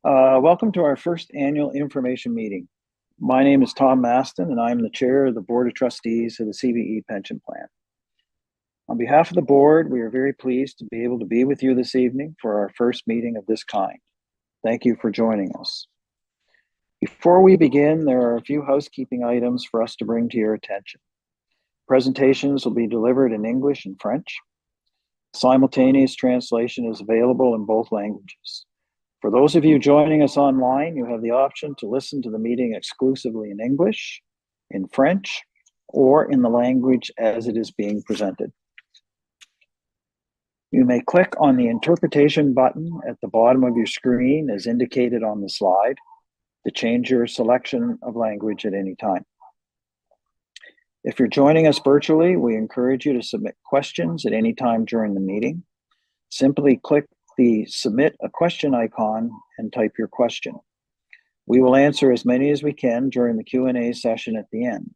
Welcome to our first annual information meeting. My name is Tom Maston, and I'm the chair of the Board of Trustees of the CBE Pension Plan. On behalf of the board, we are very pleased to be able to be with you this evening for our first meeting of this kind. Thank you for joining us. Before we begin, there are a few housekeeping items for us to bring to your attention. Presentations will be delivered in English and French. Simultaneous translation is available in both languages. For those of you joining us online, you have the option to listen to the meeting exclusively in English, in French, or in the language as it is being presented. You may click on the interpretation button at the bottom of your screen as indicated on the slide to change your selection of language at any time. If you're joining us virtually, we encourage you to submit questions at any time during the meeting. Simply click the Submit a Question icon and type your question. We will answer as many as we can during the Q&A session at the end.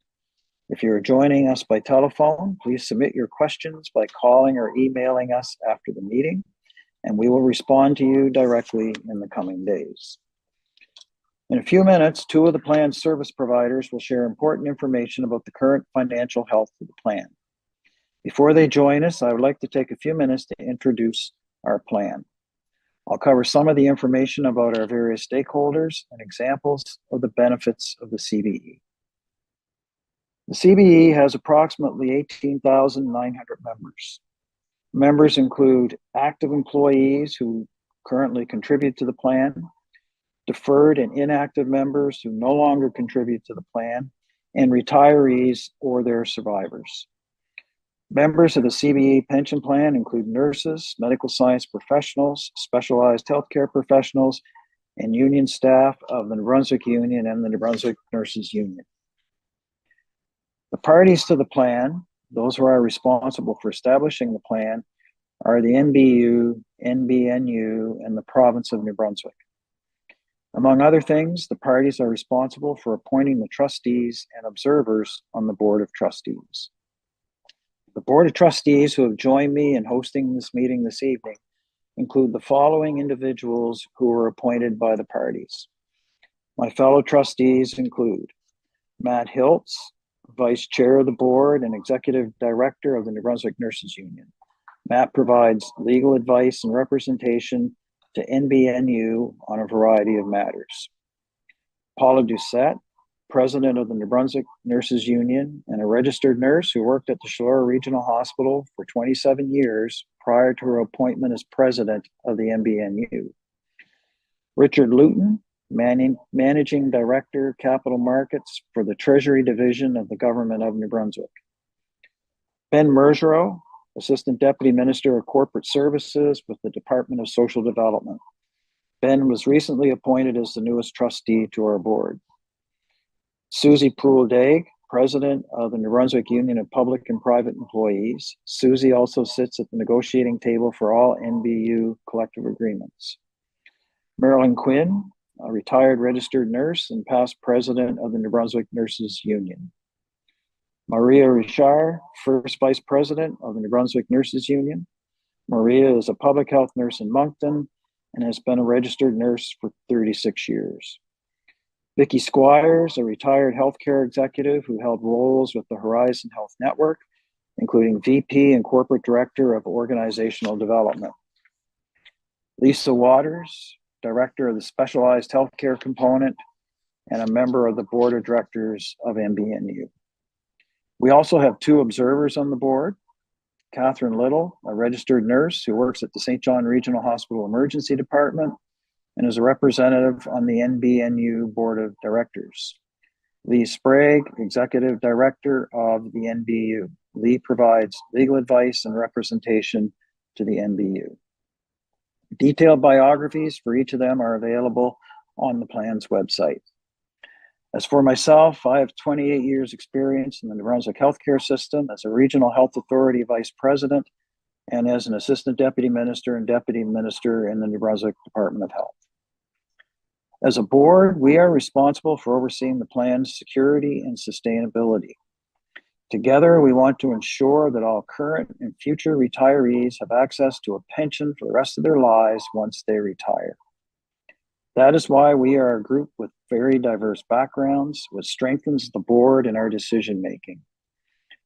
If you're joining us by telephone, please submit your questions by calling or emailing us after the meeting, and we will respond to you directly in the coming days. In a few minutes, two of the plan's service providers will share important information about the current financial health of the plan. Before they join us, I would like to take a few minutes to introduce our plan. I'll cover some of the information about our various stakeholders and examples of the benefits of the CBE. The CBE has approximately 18,900 members. Members include active employees who currently contribute to the plan, deferred and inactive members who no longer contribute to the plan, and retirees or their survivors. Members of the CBE pension plan include nurses, medical science professionals, specialized healthcare professionals, and union staff of the New Brunswick Union and the New Brunswick Nurses Union. The parties to the plan, those who are responsible for establishing the plan, are the NBU, NBNU, and the province of New Brunswick. Among other things, the parties are responsible for appointing the trustees and observers on the Board of Trustees. The Board of Trustees who have joined me in hosting this meeting this evening include the following individuals who were appointed by the parties. My fellow trustees include Matt Hiltz, Vice Chair of the Board and Executive Director of the New Brunswick Nurses Union. Matt provides legal advice and representation to NBNU on a variety of matters. Paula Doucette, President of the New Brunswick Nurses Union and a registered nurse who worked at the Shore Regional Hospital for 27 years prior to her appointment as President of the NBNU. Richard Luton, Managing Director, Capital Markets for the Treasury Division of the Government of New Brunswick. Ben Mergereau, Assistant Deputy Minister of Corporate Services with the Department of Social Development. Ben was recently appointed as the newest trustee to our board. Susie Poole-Daig, President of the New Brunswick Union of Public and Private Employees. Susie also sits at the negotiating table for all NBU collective agreements. Marilyn Quinn, a retired registered nurse and past president of the New Brunswick Nurses Union. Maria Richard, first vice president of the New Brunswick Nurses Union. Maria is a public health nurse in Moncton and has been a registered nurse for 36 years. Vicki Squires, a retired healthcare executive who held roles with the Horizon Health Network, including VP and Corporate Director of Organizational Development. Lisa Waters, Director of the Specialized Healthcare Component and a member of the Board of Directors of NBNU. We also have two observers on the board. Catherine Little, a registered nurse who works at the St. John Regional Hospital Emergency Department and is a representative on the NBNU Board of Directors. Lee Sprague, Executive Director of the NBU. Lee provides legal advice and representation to the NBU. Detailed biographies for each of them are available on the plan's website. As for myself, I have 28 years experience in the New Brunswick healthcare system as a Regional Health Authority Vice President and as an Assistant Deputy Minister and Deputy Minister in the New Brunswick Department of Health. As a board, we are responsible for overseeing the plan's security and sustainability. Together, we want to ensure that all current and future retirees have access to a pension for the rest of their lives once they retire. That is why we are a group with very diverse backgrounds, which strengthens the board in our decision making.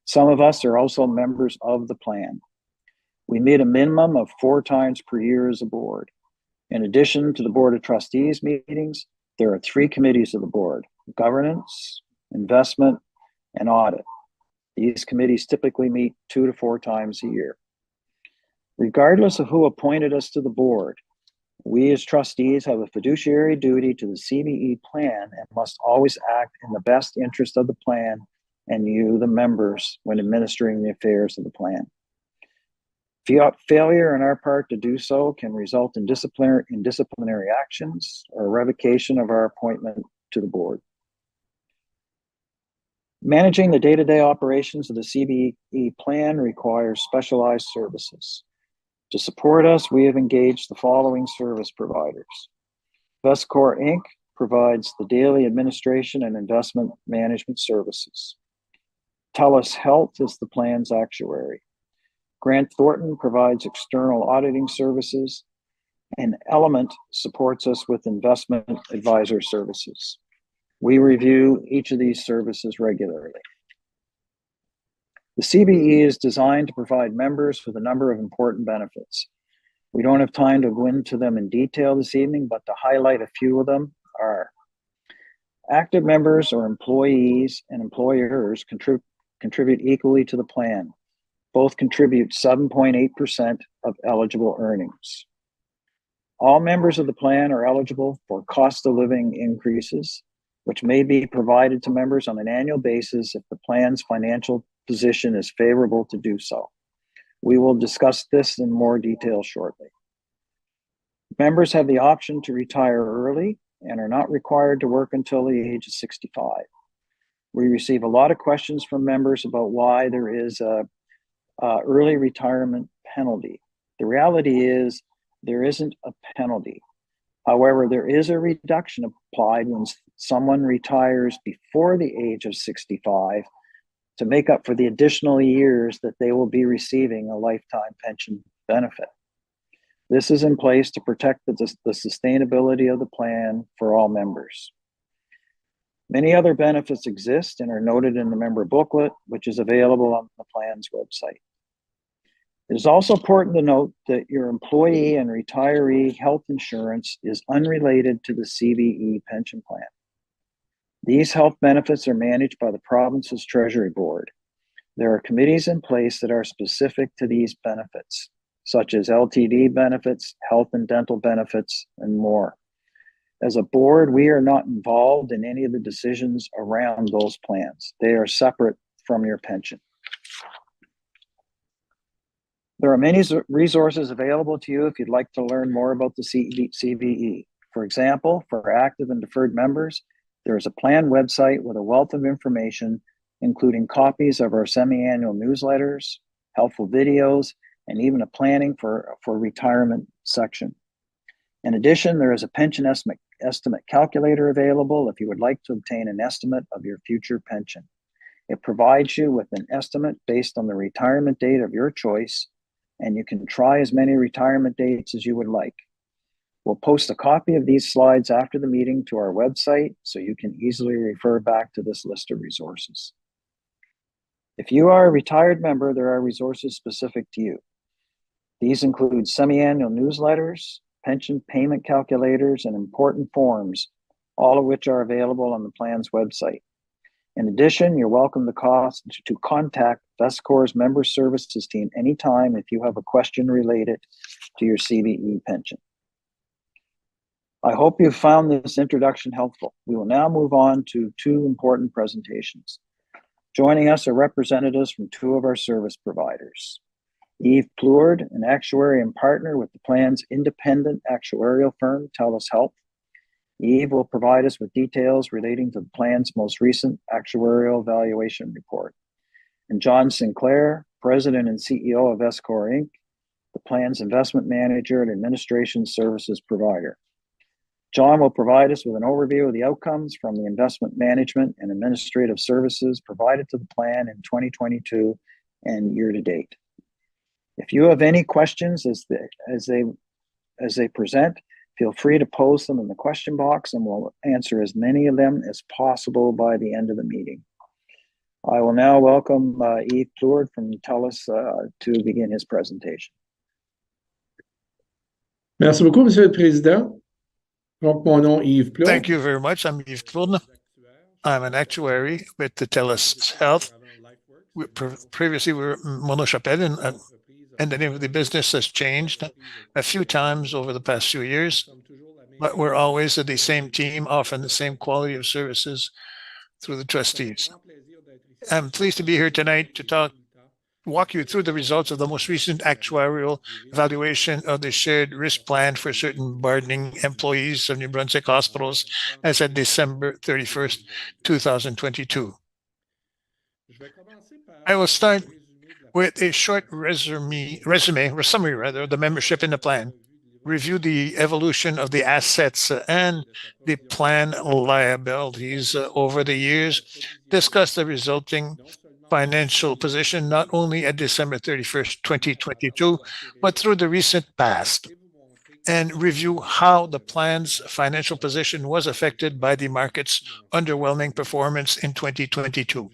Some of us are also members of the plan. We meet a minimum of 4 times per year as a board. In addition to the Board of Trustees meetings, there are 3 committees of the board: governance, investment, and audit. These committees typically meet 2 to 4 times a year. Regardless of who appointed us to the board, we as trustees have a fiduciary duty to the CBE plan and must always act in the best interest of the plan and you, the members, when administering the affairs of the plan. Failure on our part to do so can result in disciplinary actions or revocation of our appointment to the board. Managing the day-to-day operations of the CBE plan requires specialized services. To support us, we have engaged the following service providers. Vescor Inc. provides the daily administration and investment management services. TELUS Health is the plan's actuary. Grant Thornton provides external auditing services, and Element supports us with investment advisor services. We review each of these services regularly. The CBE is designed to provide members with a number of important benefits. We don't have time to go into them in detail this evening, but to highlight a few of them are: active members or employees and employers contribute equally to the plan. Both contribute 7.8% of eligible earnings. All members of the plan are eligible for cost of living increases, which may be provided to members on an annual basis if the plan's financial position is favorable to do so. We will discuss this in more detail shortly. Members have the option to retire early and are not required to work until the age of 65. We receive a lot of questions from members about why there is a early retirement penalty. The reality is there isn't a penalty. However, there is a reduction applied when someone retires before the age of 65 to make up for the additional years that they will be receiving a lifetime pension benefit. This is in place to protect the sustainability of the plan for all members. Many other benefits exist and are noted in the member booklet, which is available on the plan's website. It is also important to note that your employee and retiree health insurance is unrelated to the CBE pension plan. These health benefits are managed by the province's Treasury Board. There are committees in place that are specific to these benefits, such as LTD benefits, health and dental benefits, and more. As a board, we are not involved in any of the decisions around those plans. They are separate from your pension. There are many resources available to you if you'd like to learn more about the CBE. For example, for active and deferred members, there is a plan website with a wealth of information, including copies of our semi-annual newsletters, helpful videos, and even a planning for retirement section. In addition, there is a pension estimate calculator available if you would like to obtain an estimate of your future pension. It provides you with an estimate based on the retirement date of your choice, and you can try as many retirement dates as you would like. We'll post a copy of these slides after the meeting to our website so you can easily refer back to this list of resources. If you are a retired member, there are resources specific to you. These include semi-annual newsletters, pension payment calculators, and important forms, all of which are available on the plan's website. In addition, you're welcome to contact Vescor's member services team anytime if you have a question related to your CBE pension. I hope you found this introduction helpful. We will now move on to 2 important presentations. Joining us are representatives from 2 of our service providers. Yves Plourde, an actuary and partner with the plan's independent actuarial firm, TELUS Health. Yves will provide us with details relating to the plan's most recent actuarial valuation report. And John Sinclair, President and CEO of Vescor Inc., the plan's investment manager and administration services provider. John will provide us with an overview of the outcomes from the investment management and administrative services provided to the plan in 2022 and year to date. If you have any questions as they present, Feel free to post them in the question box and we'll answer as many of them as possible by the end of the meeting. I will now welcome Yves Plourde from TELUS to begin his presentation. Merci beaucoup, Monsieur le Président. Donc, mon nom est Yves Plourde. Thank you very much. I'm Yves Plourde. I'm an actuary with the TELUS Health. Previously, we were Mono Chapelle, and the name of the business has changed a few times over the past few years, but we're always the same team, offering the same quality of services through the trustees. I'm pleased to be here tonight to walk you through the results of the most recent actuarial evaluation of the shared risk plan for certain bargaining employees of New Brunswick hospitals as of December 31st, 2022. I will start with a short summary of the membership in the plan, review the evolution of the assets and the plan liabilities over the years, discuss the resulting financial position not only at December 31st, 2022, but through the recent past, and review how the plan's financial position was affected by the market's underwhelming performance in 2022.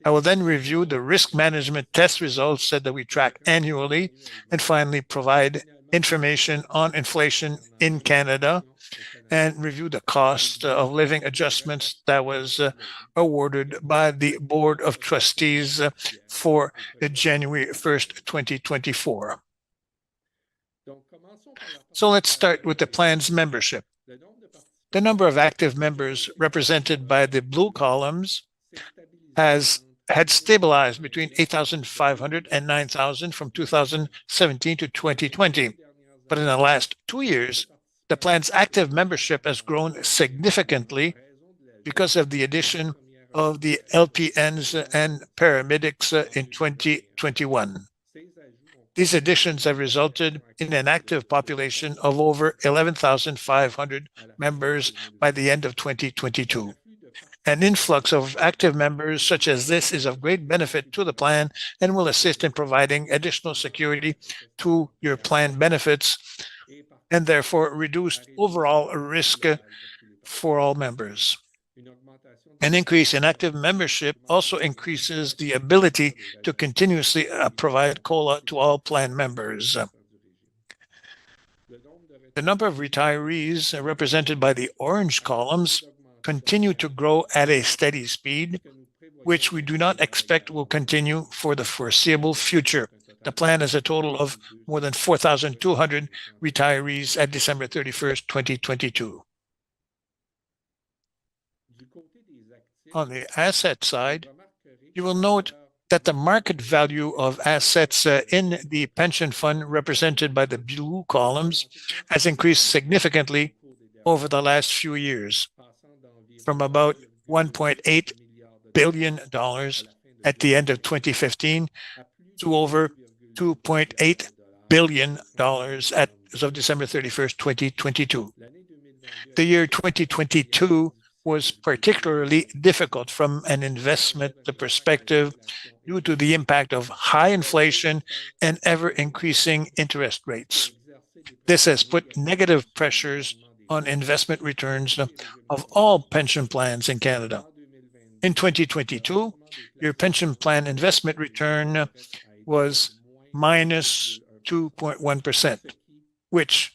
I will then review the risk management test results that we track annually, and finally provide information on inflation in Canada and review the cost of living adjustments that was awarded by the Board of Trustees for January 1st, 2024. So let's start with the plan's membership. The number of active members represented by the blue columns had stabilized between 8,500 and 9,000 from 2017 to 2020. But in the last 2 years, the plan's active membership has grown significantly because of the addition of the LPNs and paramedics in 2021. These additions have resulted in an active population of over 11,500 members by the end of 2022. An influx of active members such as this is of great benefit to the plan and will assist in providing additional security to your plan benefits and therefore reduced overall risk for all members. An increase in active membership also increases the ability to continuously provide COLA to all plan members. The number of retirees represented by the orange columns continue to grow at a steady speed, which we do not expect will continue for the foreseeable future. The plan has a total of more than 4,200 retirees at December 31st, 2022. On the asset side, you will note that the market value of assets in the pension fund represented by the blue columns has increased significantly over the last few years, from about $1.8 billion at the end of 2015 to over $2.8 billion as of December 31st, 2022. The year 2022 was particularly difficult from an investment perspective due to the impact of high inflation and ever-increasing interest rates. This has put negative pressures on investment returns of all pension plans in Canada. In 2022, your pension plan investment return was minus 2.1%, which,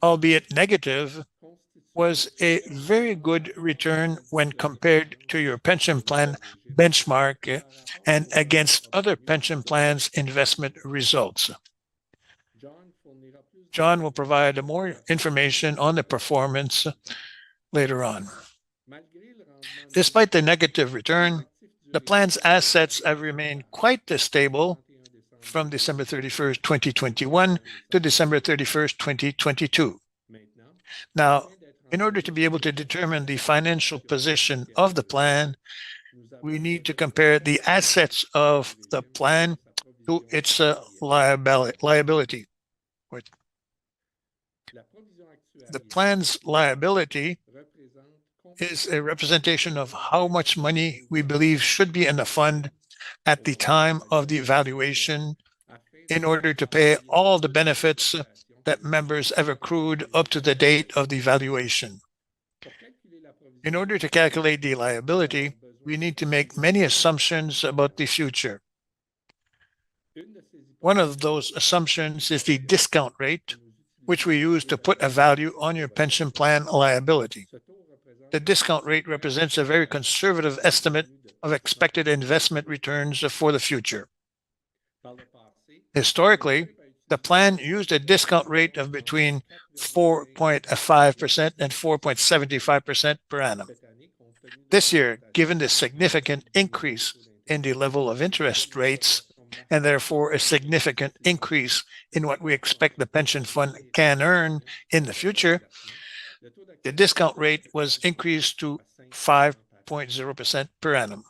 albeit negative, was a very good return when compared to your pension plan benchmark and against other pension plans' investment results. John will provide more information on the performance later on. Despite the negative return, the plan's assets have remained quite stable from December 31st, 2021 to December 31st, 2022. Now, in order to be able to determine the financial position of the plan, we need to compare the assets of the plan to its liability. The plan's liability is a representation of how much money we believe should be in the fund at the time of the evaluation in order to pay all the benefits that members have accrued up to the date of the valuation. In order to calculate the liability, we need to make many assumptions about the future. One of those assumptions is the discount rate, which we use to put a value on your pension plan liability. The discount rate represents a very conservative estimate of expected investment returns for the future. Historically, the plan used a discount rate of between 4.5% and 4.75% per annum. This year, given the significant increase in the level of interest rates, and therefore a significant increase in what we expect the pension fund can earn in the future, the discount rate was increased to 5.0% per annum.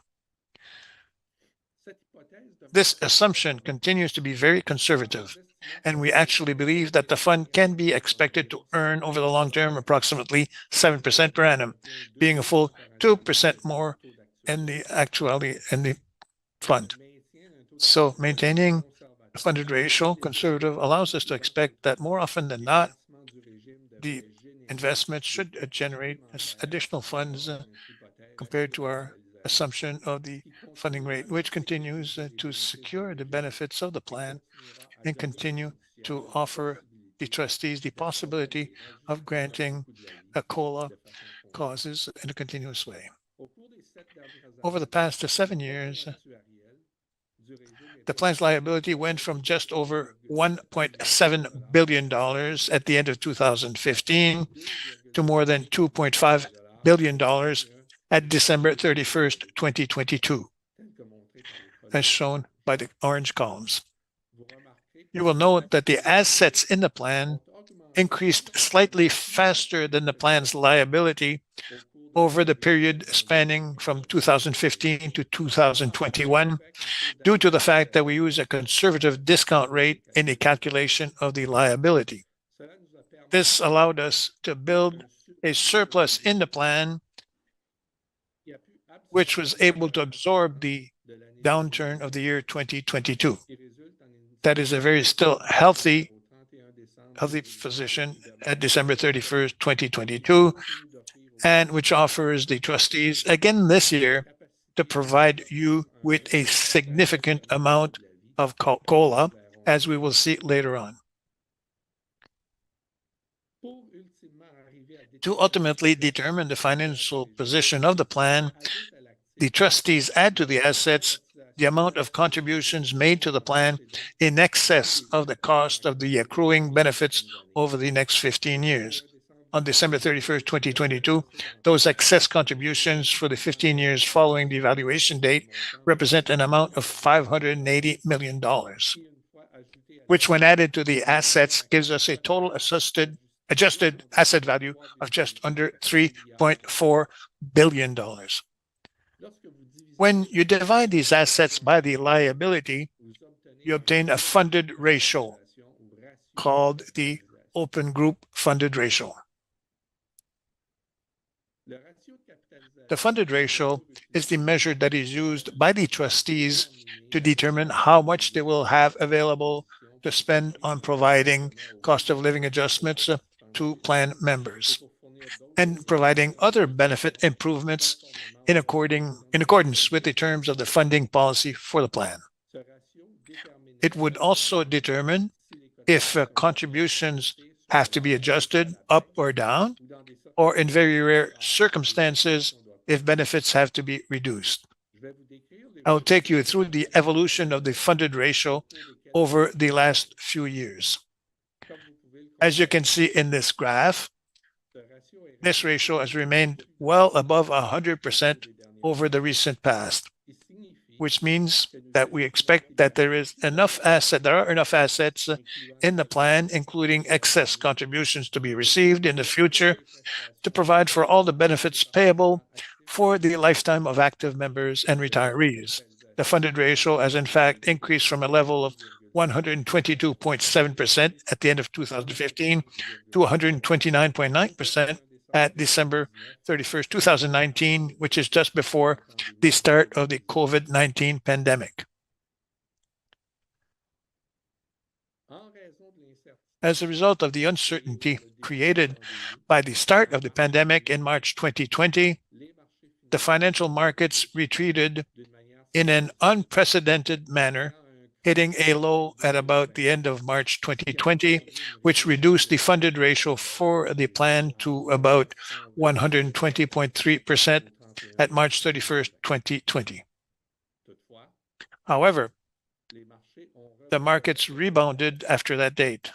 This assumption continues to be very conservative, and we actually believe that the fund can be expected to earn over the long term approximately 7% per annum, being a full 2% more in the actuality in the fund. So maintaining a funded ratio conservative allows us to expect that more often than not, the investments should generate additional funds compared to our assumption of the funding rate, which continues to secure the benefits of the plan and continue to offer the trustees the possibility of granting a COLA causes in a continuous way. Over the past 7 years, the plan's liability went from just over $1.7 billion at the end of 2015 to more than $2.5 billion at December 31st, 2022, as shown by the orange columns. You will note that the assets in the plan increased slightly faster than the plan's liability over the period spanning from 2015 to 2021, due to the fact that we use a conservative discount rate in the calculation of the liability. This allowed us to build a surplus in the plan, which was able to absorb the downturn of the year 2022. That is a very still healthy position at December 31st, 2022, and which offers the trustees again this year to provide you with a significant amount of COLA, as we will see later on. To ultimately determine the financial position of the plan, the trustees add to the assets the amount of contributions made to the plan in excess of the cost of the accruing benefits over the next 15 years. On December 31st, 2022, those excess contributions for the 15 years following the evaluation date represent an amount of $580 million, which when added to the assets gives us a total adjusted asset value of just under $3.4 billion. When you divide these assets by the liability, you obtain a funded ratio called the open group funded ratio. The funded ratio is the measure that is used by the trustees to determine how much they will have available to spend on providing cost of living adjustments to plan members and providing other benefit improvements in accordance with the terms of the funding policy for the plan. It would also determine if contributions have to be adjusted up or down, or in very rare circumstances, if benefits have to be reduced. I'll take you through the evolution of the funded ratio over the last few years. As you can see in this graph, this ratio has remained well above 100% over the recent past, which means that we expect that there are enough assets in the plan, including excess contributions to be received in the future, to provide for all the benefits payable for the lifetime of active members and retirees. The funded ratio has in fact increased from a level of 122.7% at the end of 2015 to 129.9% at December 31st, 2019, which is just before the start of the COVID-19 pandemic. As a result of the uncertainty created by the start of the pandemic in March 2020, the financial markets retreated in an unprecedented manner, hitting a low at about the end of March 2020, which reduced the funded ratio for the plan to about 120.3% at March 31st, 2020. However, the markets rebounded after that date.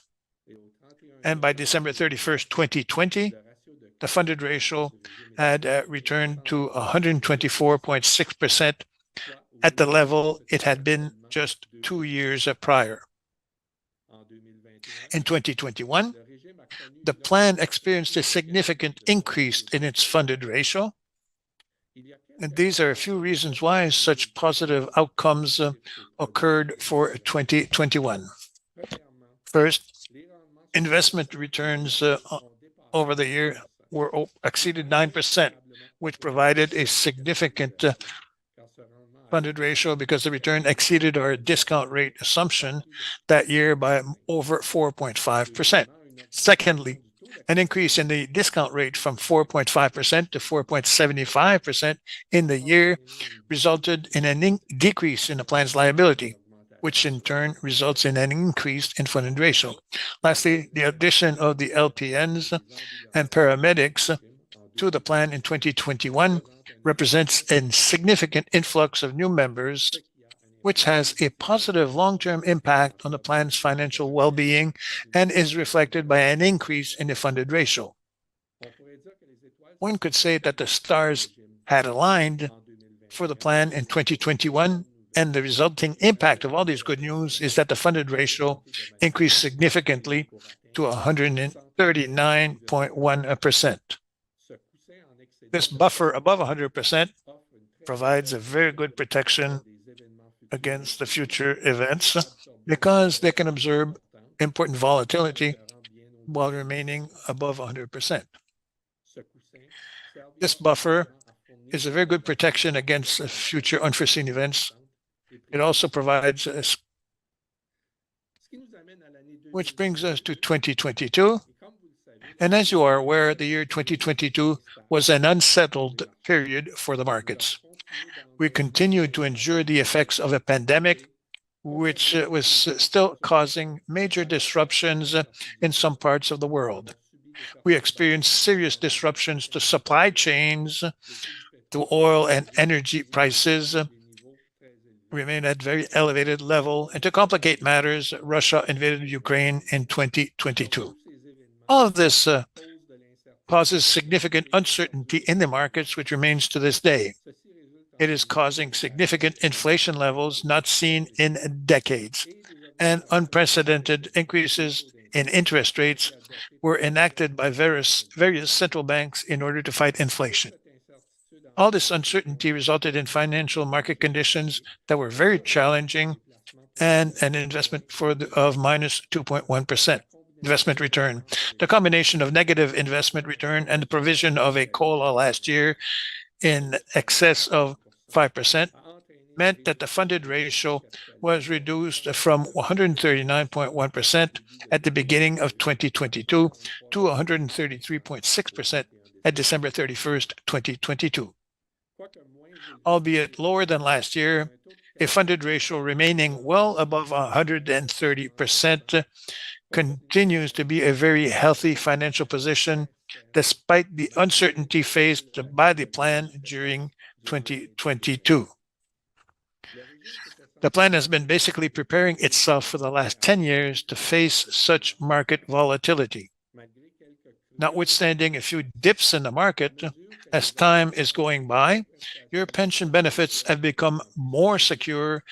And by December 31st, 2020, the funded ratio had returned to 124.6% at the level it had been just 2 years prior. In 2021, the plan experienced a significant increase in its funded ratio. And these are a few reasons why such positive outcomes occurred for 2021. First, investment returns over the year exceeded 9%, which provided a significant funded ratio because the return exceeded our discount rate assumption that year by over 4.5%. Secondly, an increase in the discount rate from 4.5% to 4.75% in the year resulted in a decrease in the plan's liability, which in turn results in an increase in funded ratio. Lastly, the addition of the LPNs and paramedics to the plan in 2021 represents a significant influx of new members, which has a positive long-term impact on the plan's financial well-being and is reflected by an increase in the funded ratio. One could say that the stars had aligned for the plan in 2021, and the resulting impact of all these good news is that the funded ratio increased significantly to 139.1%. This buffer above 100% provides a very good protection against the future events because they can absorb important volatility while remaining above 100%. This buffer is a very good protection against future unforeseen events. It also provides us, which brings us to 2022. And as you are aware, the year 2022 was an unsettled period for the markets. We continued to endure the effects of a pandemic, which was still causing major disruptions in some parts of the world. We experienced serious disruptions to supply chains, to oil and energy prices remain at very elevated level. And to complicate matters, Russia invaded Ukraine in 2022. All of this causes significant uncertainty in the markets, which remains to this day. It is causing significant inflation levels not seen in decades, and unprecedented increases in interest rates were enacted by various central banks in order to fight inflation. All this uncertainty resulted in financial market conditions that were very challenging and an investment of minus 2.1% investment return. The combination of negative investment return and the provision of a COLA last year in excess of 5% meant that the funded ratio was reduced from 139.1% at the beginning of 2022 to 133.6% at December 31st, 2022. Albeit lower than last year, a funded ratio remaining well above 130% continues to be a very healthy financial position despite the uncertainty faced by the plan during 2022. The plan has been basically preparing itself for the last 10 years to face such market volatility. Notwithstanding a few dips in the market, as time is going by, your pension benefits have become more secure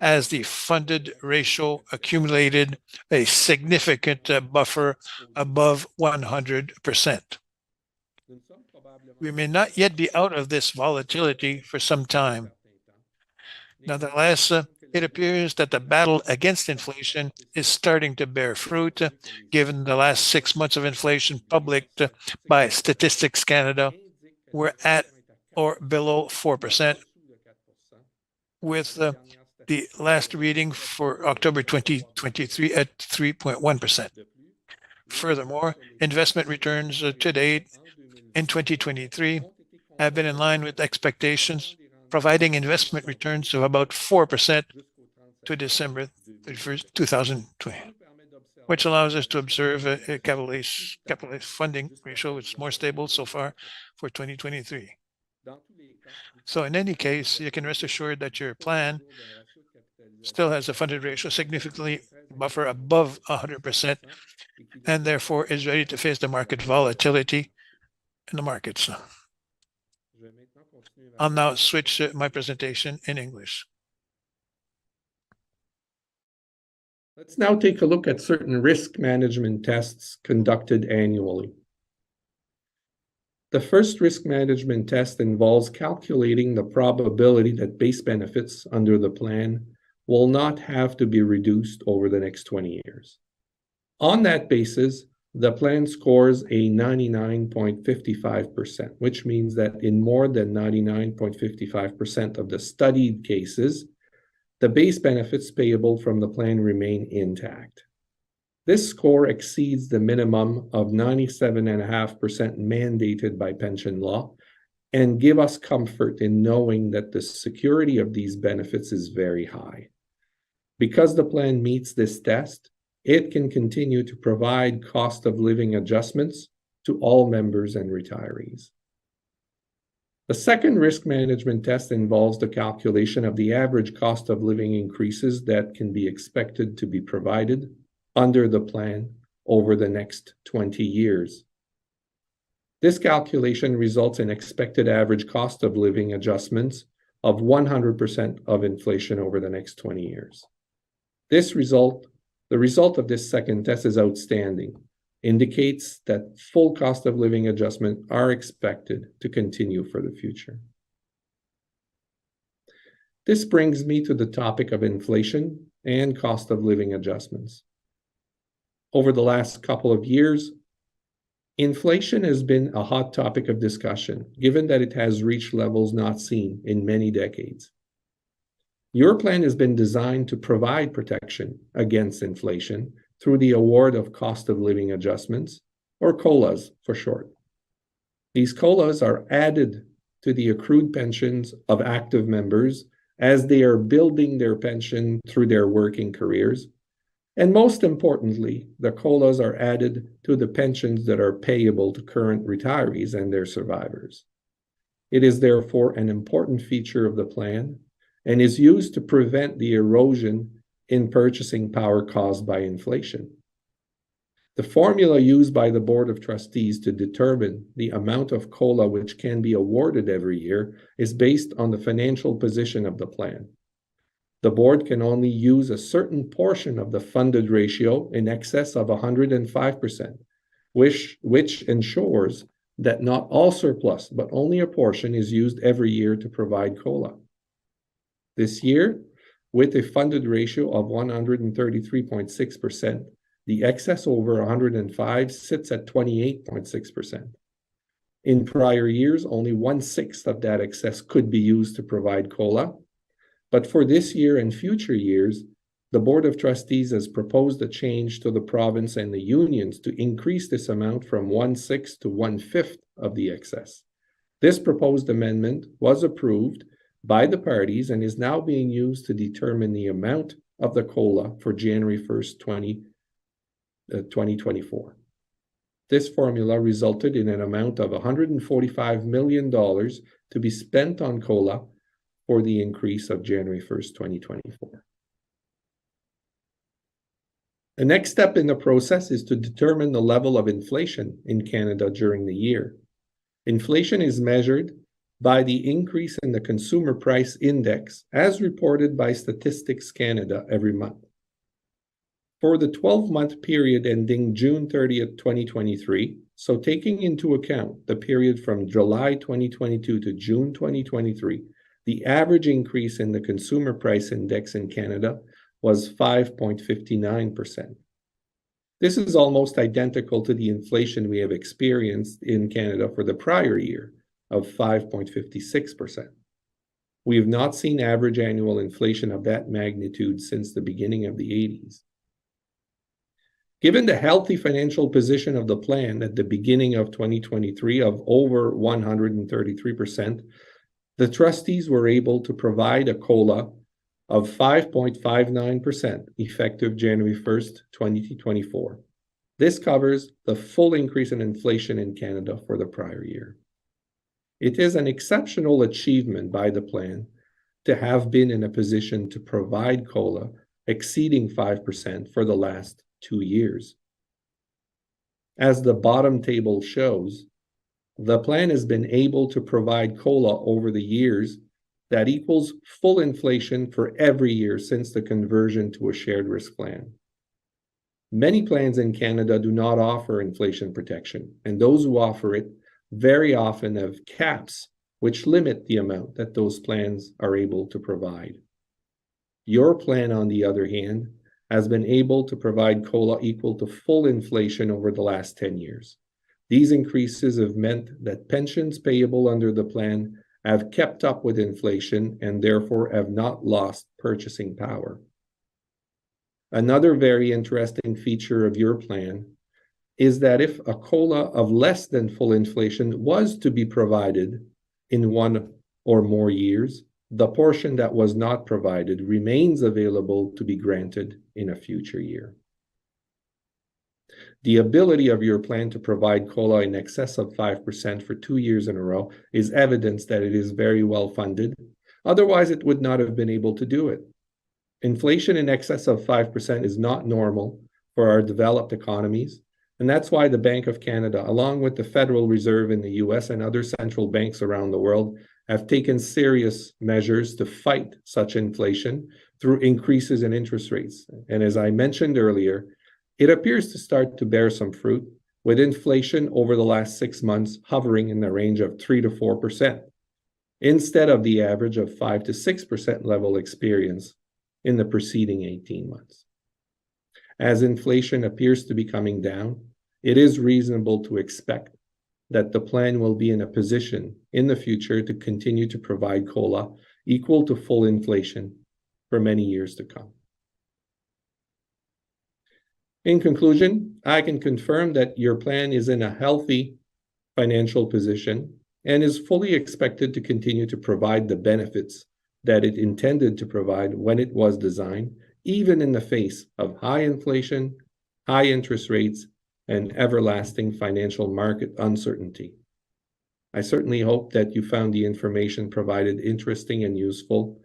as the funded ratio accumulated a significant buffer above 100%. We may not yet be out of this volatility for some time. Nonetheless, it appears that the battle against inflation is starting to bear fruit, given the last 6 months of inflation published by Statistics Canada were at or below 4%, with the last reading for October 2023 at 3.1%. Furthermore, investment returns to date in 2023 have been in line with expectations, providing investment returns of about 4% to December 31st, 2020, which allows us to observe a capital funding ratio which is more stable so far for 2023. So in any case, you can rest assured that your plan still has a funded ratio significantly buffer above 100% and therefore is ready to face the market volatility in the markets. I'll now switch my presentation in English. Let's now take a look at certain risk management tests conducted annually. The first risk management test involves calculating the probability that base benefits under the plan will not have to be reduced over the next 20 years. On that basis, the plan scores a 99.55%, which means that in more than 99.55% of the studied cases, the base benefits payable from the plan remain intact. This score exceeds the minimum of 97.5% mandated by pension law and give us comfort in knowing that the security of these benefits is very high. Because the plan meets this test, it can continue to provide cost of living adjustments to all members and retirees. The second risk management test involves the calculation of the average cost of living increases that can be expected to be provided under the plan over the next 20 years. This calculation results in expected average cost of living adjustments of 100% of inflation over the next 20 years. The result of this second test is outstanding, indicates that full cost of living adjustments are expected to continue for the future. This brings me to the topic of inflation and cost of living adjustments. Over the last couple of years, inflation has been a hot topic of discussion, given that it has reached levels not seen in many decades. Your plan has been designed to provide protection against inflation through the award of cost of living adjustments, or COLAs for short. These COLAs are added to the accrued pensions of active members as they are building their pension through their working careers. And most importantly, the COLAs are added to the pensions that are payable to current retirees and their survivors. It is therefore an important feature of the plan and is used to prevent the erosion in purchasing power caused by inflation. The formula used by the Board of Trustees to determine the amount of COLA which can be awarded every year is based on the financial position of the plan. The board can only use a certain portion of the funded ratio in excess of 105%, which ensures that not all surplus, but only a portion is used every year to provide COLA. This year, with a funded ratio of 133.6%, the excess over 105 sits at 28.6%. In prior years, only 1/6 of that excess could be used to provide COLA. But for this year and future years, the Board of Trustees has proposed a change to the province and the unions to increase this amount from 1/6 to 1/5 of the excess. This proposed amendment was approved by the parties and is now being used to determine the amount of the COLA for January 1st, 2024. This formula resulted in an amount of $145 million to be spent on COLA for the increase of January 1st, 2024. The next step in the process is to determine the level of inflation in Canada during the year. Inflation is measured by the increase in the Consumer Price Index as reported by Statistics Canada every month. For the 12-month period ending June 30th, 2023, so taking into account the period from July 2022 to June 2023, the average increase in the Consumer Price Index in Canada was 5.59%. This is almost identical to the inflation we have experienced in Canada for the prior year of 5.56%. We have not seen average annual inflation of that magnitude since the beginning of the 80s. Given the healthy financial position of the plan at the beginning of 2023 of over 133%, the trustees were able to provide a COLA of 5.59% effective January 1st, 2024. This covers the full increase in inflation in Canada for the prior year. It is an exceptional achievement by the plan to have been in a position to provide COLA exceeding 5% for the last 2 years. As the bottom table shows, the plan has been able to provide COLA over the years that equals full inflation for every year since the conversion to a shared risk plan. Many plans in Canada do not offer inflation protection, and those who offer it very often have caps which limit the amount that those plans are able to provide. Your plan, on the other hand, has been able to provide COLA equal to full inflation over the last 10 years. These increases have meant that pensions payable under the plan have kept up with inflation and therefore have not lost purchasing power. Another very interesting feature of your plan is that if a COLA of less than full inflation was to be provided in 1 or more years, the portion that was not provided remains available to be granted in a future year. The ability of your plan to provide COLA in excess of 5% for 2 years in a row is evidence that it is very well funded. Otherwise, it would not have been able to do it. Inflation in excess of 5% is not normal for our developed economies, and that's why the Bank of Canada, along with the Federal Reserve in the US and other central banks around the world, have taken serious measures to fight such inflation through increases in interest rates. And as I mentioned earlier, it appears to start to bear some fruit, with inflation over the last 6 months hovering in the range of 3 to 4%, instead of the average of 5 to 6% level experienced in the preceding 18 months. As inflation appears to be coming down, it is reasonable to expect that the plan will be in a position in the future to continue to provide COLA equal to full inflation for many years to come. In conclusion, I can confirm that your plan is in a healthy financial position and is fully expected to continue to provide the benefits that it intended to provide when it was designed, even in the face of high inflation, high interest rates, and everlasting financial market uncertainty. I certainly hope that you found the information provided interesting and useful,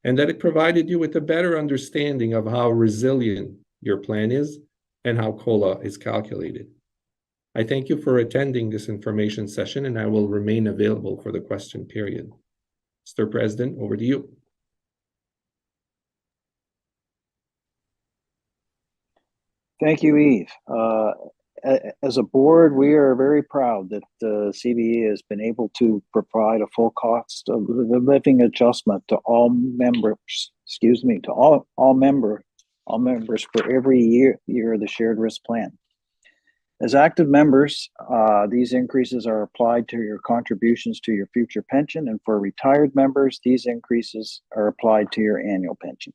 and that it provided you with a better understanding of how resilient your plan is and how COLA is calculated. I thank you for attending this information session, and I will remain available for the question period. Mr. President, over to you. Thank you, Yves. As a board, we are very proud that the CBE has been able to provide a full cost of living adjustment to all members, all members for every year of the shared risk plan. As active members, these increases are applied to your contributions to your future pension, and for retired members, these increases are applied to your annual pension.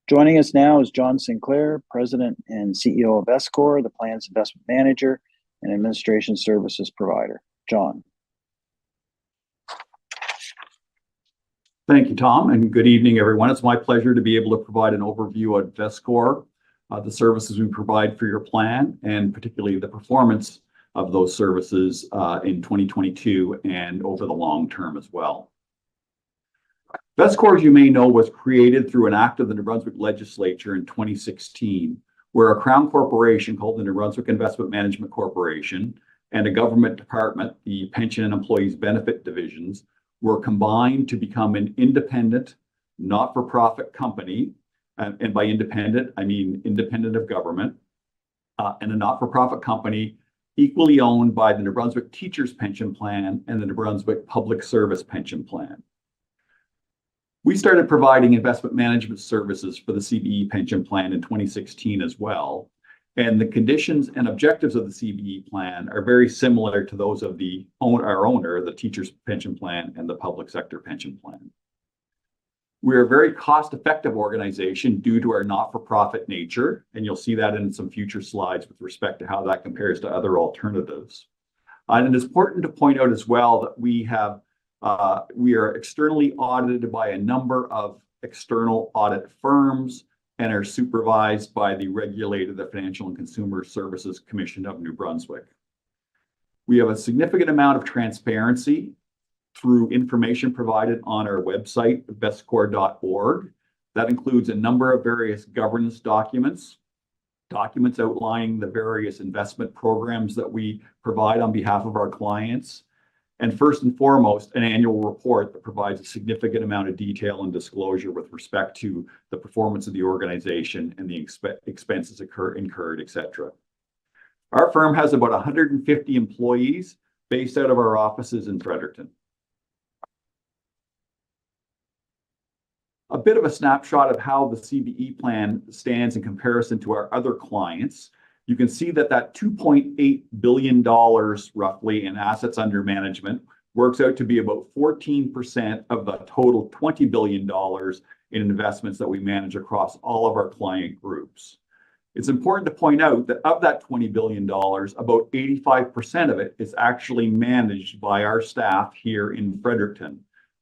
Joining us now is John Sinclair, President and CEO of ESCOR, the plan's investment manager and administration services provider. John. Thank you, Tom, and good evening, everyone. It's my pleasure to be able to provide an overview of ESCOR, the services we provide for your plan, and particularly the performance of those services in 2022 and over the long term as well. ESCOR, as you may know, was created through an act of the New Brunswick legislature in 2016, where a Crown corporation called the New Brunswick Investment Management Corporation and a government department, the Pension and Employees Benefit Divisions, were combined to become an independent, not-for-profit company. And by independent, I mean independent of government, and a not-for-profit company equally owned by the New Brunswick Teachers Pension Plan and the New Brunswick Public Service Pension Plan. We started providing investment management services for the CBE pension plan in 2016 as well. And the conditions and objectives of the CBE plan are very similar to those of our owner, the Teachers Pension Plan and the Public Sector Pension Plan. We're a very cost-effective organization due to our not-for-profit nature, and you'll see that in some future slides with respect to how that compares to other alternatives. And it's important to point out as well that we are externally audited by a number of external audit firms and are supervised by the Financial and Consumer Services Commission of New Brunswick. We have a significant amount of transparency through information provided on our website, bestcore.org. That includes a number of various governance documents outlining the various investment programs that we provide on behalf of our clients. And first and foremost, an annual report that provides a significant amount of detail and disclosure with respect to the performance of the organization and the expenses incurred, etc. Our firm has about 150 employees based out of our offices in Fredericton. A bit of a snapshot of how the CBE plan stands in comparison to our other clients. You can see that $2.8 billion roughly in assets under management works out to be about 14% of the total $20 billion in investments that we manage across all of our client groups. It's important to point out that of that $20 billion, about 85% of it is actually managed by our staff here in Fredericton.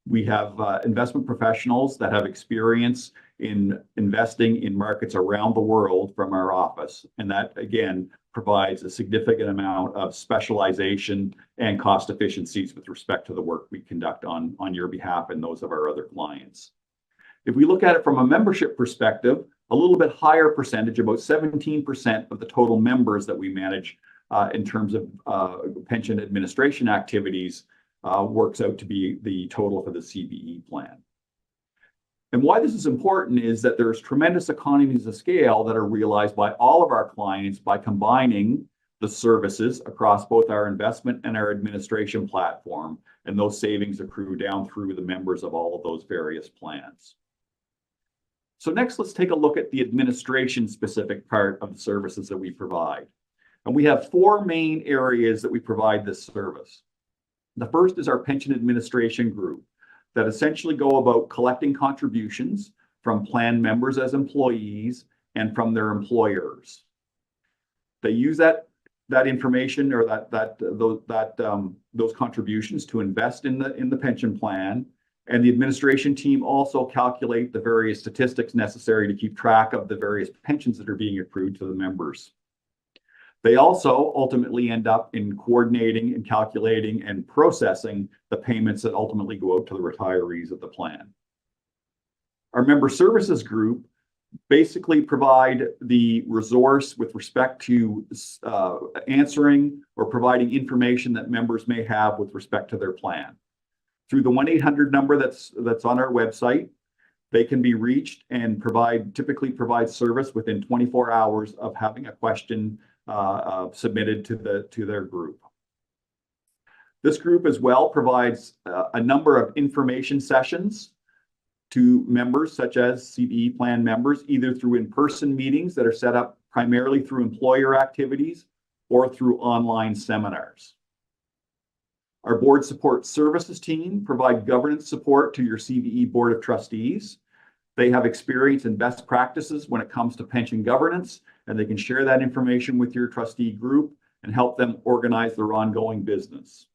We have investment professionals that have experience in investing in markets around the world from our office. And that, again, provides a significant amount of specialization and cost efficiencies with respect to the work we conduct on your behalf and those of our other clients. If we look at it from a membership perspective, a little bit higher percentage, about 17% of the total members that we manage in terms of pension administration activities works out to be the total for the CBE plan. And why this is important is that there's tremendous economies of scale that are realized by all of our clients by combining the services across both our investment and our administration platform, and those savings accrue down through the members of all of those various plans. So next, let's take a look at the administration specific part of the services that we provide. And we have four main areas that we provide this service. The first is our pension administration group that essentially go about collecting contributions from plan members as employees and from their employers. They use that information or those contributions to invest in the pension plan, and the administration team also calculate the various statistics necessary to keep track of the various pensions that are being accrued to the members. They also ultimately end up in coordinating and calculating and processing the payments that ultimately go out to the retirees of the plan. Our member services group basically provide the resource with respect to answering or providing information that members may have with respect to their plan. Through the 1-800 number that's on our website, they can be reached and typically provide service within 24 hours of having a question submitted to their group. This group as well provides a number of information sessions to members such as CBE plan members, either through in-person meetings that are set up primarily through employer activities or through online seminars. Our board support services team provide governance support to your CBE Board of Trustees. They have experience in best practices when it comes to pension governance, and they can share that information with your trustee group and help them organize their ongoing business.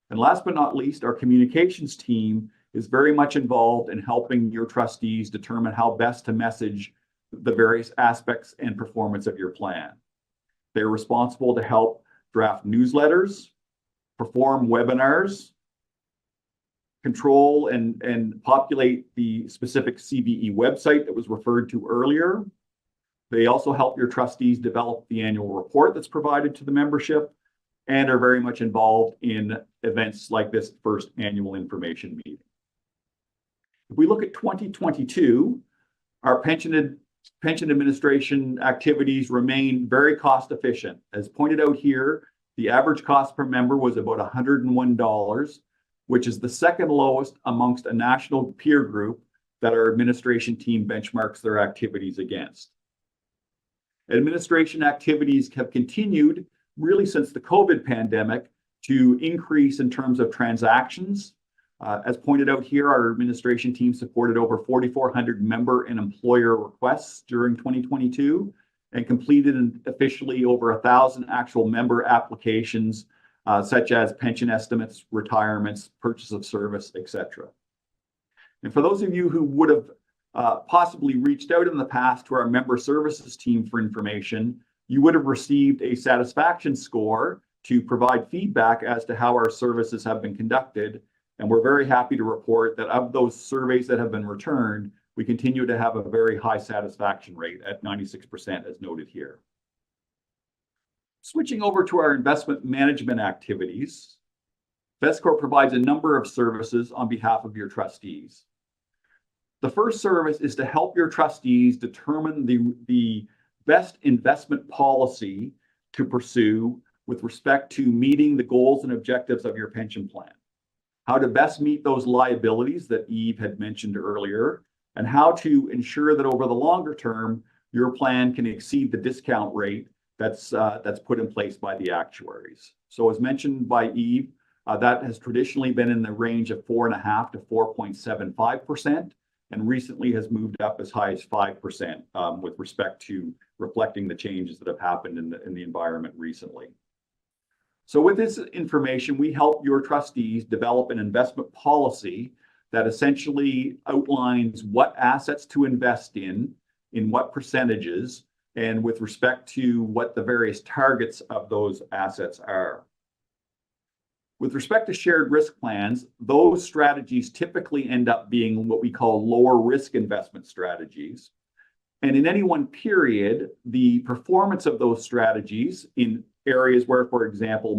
And last but not least, our communications team is very much involved in helping your trustees determine how best to message the various aspects and performance of your plan. They're responsible to help draft newsletters, perform webinars, control and populate the specific CBE website that was referred to earlier. They also help your trustees develop the annual report that's provided to the membership and are very much involved in events like this first annual information meeting. If we look at 2022, our pension administration activities remain very cost efficient. As pointed out here, the average cost per member was about $101, which is the second lowest amongst a national peer group that our administration team benchmarks their activities against. Administration activities have continued really since the COVID pandemic to increase in terms of transactions. As pointed out here, our administration team supported over 4,400 member and employer requests during 2022 and completed officially over 1,000 actual member applications, such as pension estimates, retirements, purchase of service, etc. And for those of you who would have possibly reached out in the past to our member services team for information, you would have received a satisfaction score to provide feedback as to how our services have been conducted. And we're very happy to report that of those surveys that have been returned, we continue to have a very high satisfaction rate at 96%, as noted here. Switching over to our investment management activities, Vestcorp provides a number of services on behalf of your trustees. The first service is to help your trustees determine the best investment policy to pursue with respect to meeting the goals and objectives of your pension plan. How to best meet those liabilities that Eve had mentioned earlier, and how to ensure that over the longer term, your plan can exceed the discount rate that's put in place by the actuaries. So as mentioned by Eve, that has traditionally been in the range of 4.5% to 4.75%, and recently has moved up as high as 5% with respect to reflecting the changes that have happened in the environment recently. So with this information, we help your trustees develop an investment policy that essentially outlines what assets to invest in what percentages, and with respect to what the various targets of those assets are. With respect to shared risk plans, those strategies typically end up being what we call lower risk investment strategies. And in any one period, the performance of those strategies in areas where, for example,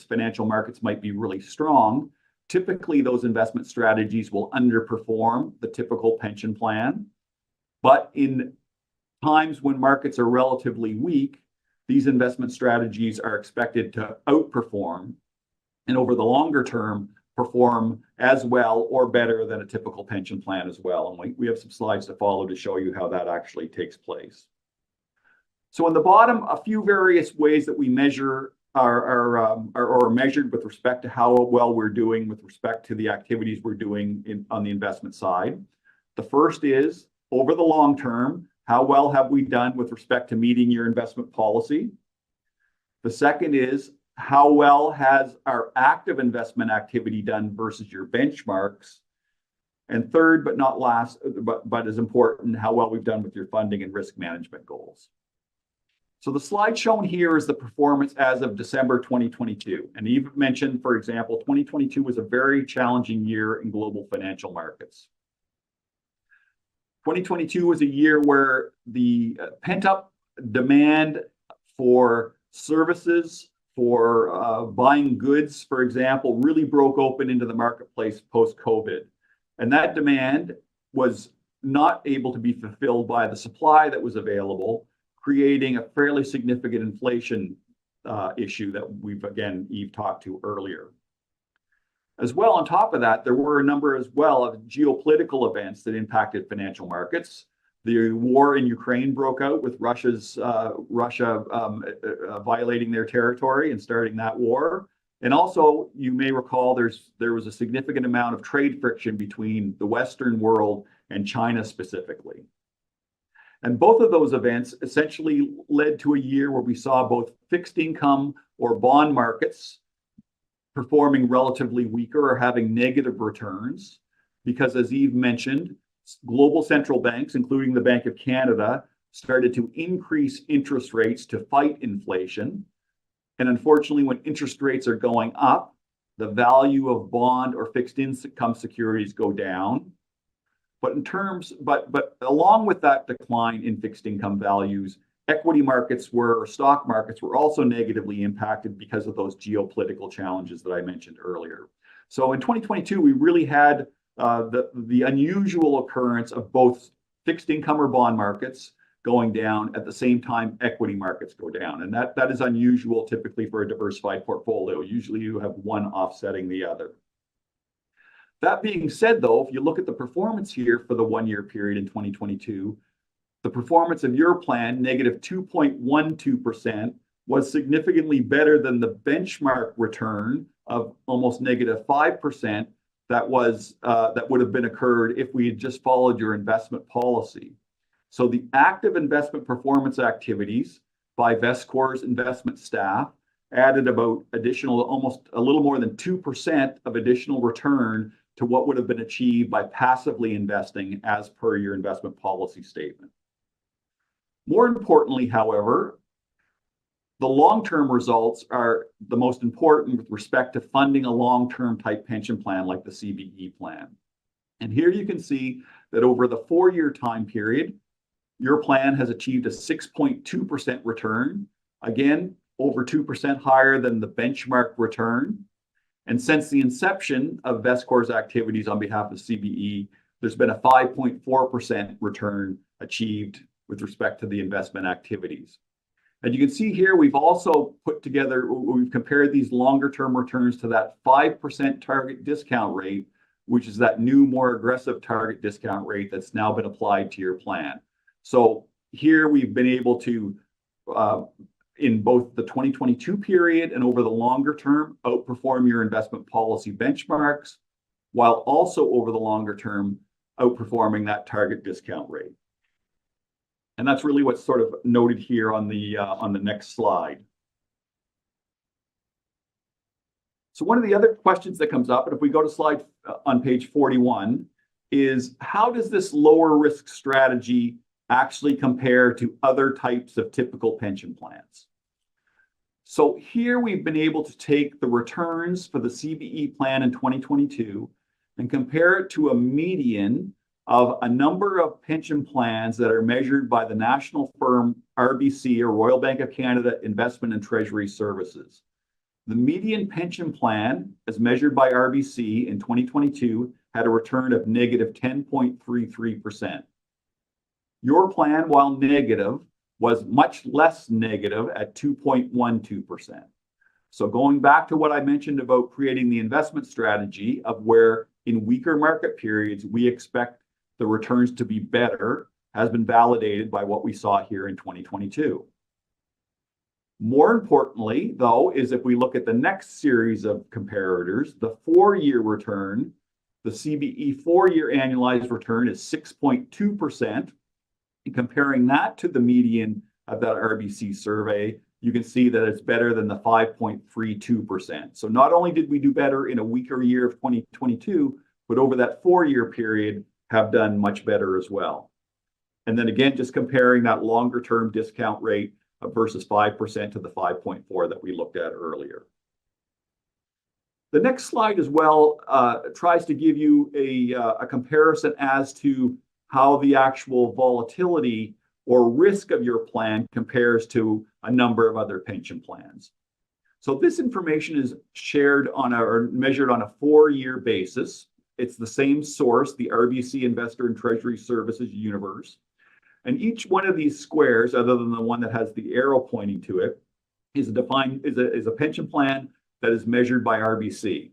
financial markets might be really strong, typically those investment strategies will underperform the typical pension plan. But in times when markets are relatively weak, these investment strategies are expected to outperform, and over the longer term, perform as well or better than a typical pension plan as well. And we have some slides to follow to show you how that actually takes place. So on the bottom, a few various ways that we measure are measured with respect to how well we're doing with respect to the activities we're doing on the investment side. The first is, over the long term, how well have we done with respect to meeting your investment policy? The second is, how well has our active investment activity done versus your benchmarks? And third, but not last, but as important, how well we've done with your funding and risk management goals. So the slide shown here is the performance as of December 2022. And Eve mentioned, for example, 2022 was a very challenging year in global financial markets. 2022 was a year where the pent-up demand for services, for buying goods, for example, really broke open into the marketplace post-COVID. And that demand was not able to be fulfilled by the supply that was available, creating a fairly significant inflation issue that Eve talked to earlier. As well, on top of that, there were a number as well of geopolitical events that impacted financial markets. The war in Ukraine broke out with Russia violating their territory and starting that war. And also, you may recall there was a significant amount of trade friction between the Western world and China specifically. And both of those events essentially led to a year where we saw both fixed income or bond markets performing relatively weaker or having negative returns, because as Eve mentioned, global central banks, including the Bank of Canada, started to increase interest rates to fight inflation. And unfortunately, when interest rates are going up, the value of bond or fixed income securities go down. But along with that decline in fixed income values, equity markets stock markets were also negatively impacted because of those geopolitical challenges that I mentioned earlier. So in 2022, we really had the unusual occurrence of both fixed income or bond markets going down at the same time equity markets go down. And that is unusual typically for a diversified portfolio. Usually you have one offsetting the other. That being said, though, if you look at the performance here for the 1 year period in 2022, the performance of your plan, negative 2.12%, was significantly better than the benchmark return of almost negative 5% that would have been occurred if we had just followed your investment policy. So the active investment performance activities by Vestcor's investment staff added about additional, almost a little more than 2% of additional return to what would have been achieved by passively investing as per your investment policy statement. More importantly, however, the long-term results are the most important with respect to funding a long-term type pension plan like the CBE plan. And here you can see that over the 4-year time period, your plan has achieved a 6.2% return, again, over 2% higher than the benchmark return. And since the inception of Vestcor's activities on behalf of CBE, there's been a 5.4% return achieved with respect to the investment activities. And you can see here, we've also put together, we've compared these longer term returns to that 5% target discount rate, which is that new, more aggressive target discount rate that's now been applied to your plan. So here we've been able to, in both the 2022 period and over the longer term, outperform your investment policy benchmarks, while also over the longer term, outperforming that target discount rate. And that's really what's sort of noted here on the next slide. So one of the other questions that comes up, and if we go to slide on page 41, is how does this lower risk strategy actually compare to other types of typical pension plans? So here we've been able to take the returns for the CBE plan in 2022 and compare it to a median of a number of pension plans that are measured by the national firm RBC, or Royal Bank of Canada Investment and Treasury Services. The median pension plan, as measured by RBC in 2022, had a return of negative 10.33%. Your plan, while negative, was much less negative at 2.12%. So going back to what I mentioned about creating the investment strategy of where in weaker market periods, we expect the returns to be better, has been validated by what we saw here in 2022. More importantly, though, is if we look at the next series of comparators, the 4-year return, the CBE 4-year annualized return is 6.2%. And comparing that to the median of that RBC survey, you can see that it's better than the 5.32%. So not only did we do better in a weaker year of 2022, but over that 4-year period have done much better as well. And then again, just comparing that longer term discount rate versus 5% to the 5.4 that we looked at earlier. The next slide as well tries to give you a comparison as to how the actual volatility or risk of your plan compares to a number of other pension plans. So this information is shared on or measured on a 4-year basis. It's the same source, the RBC Investor and Treasury Services universe. And each one of these squares, other than the one that has the arrow pointing to it, is a pension plan that is measured by RBC.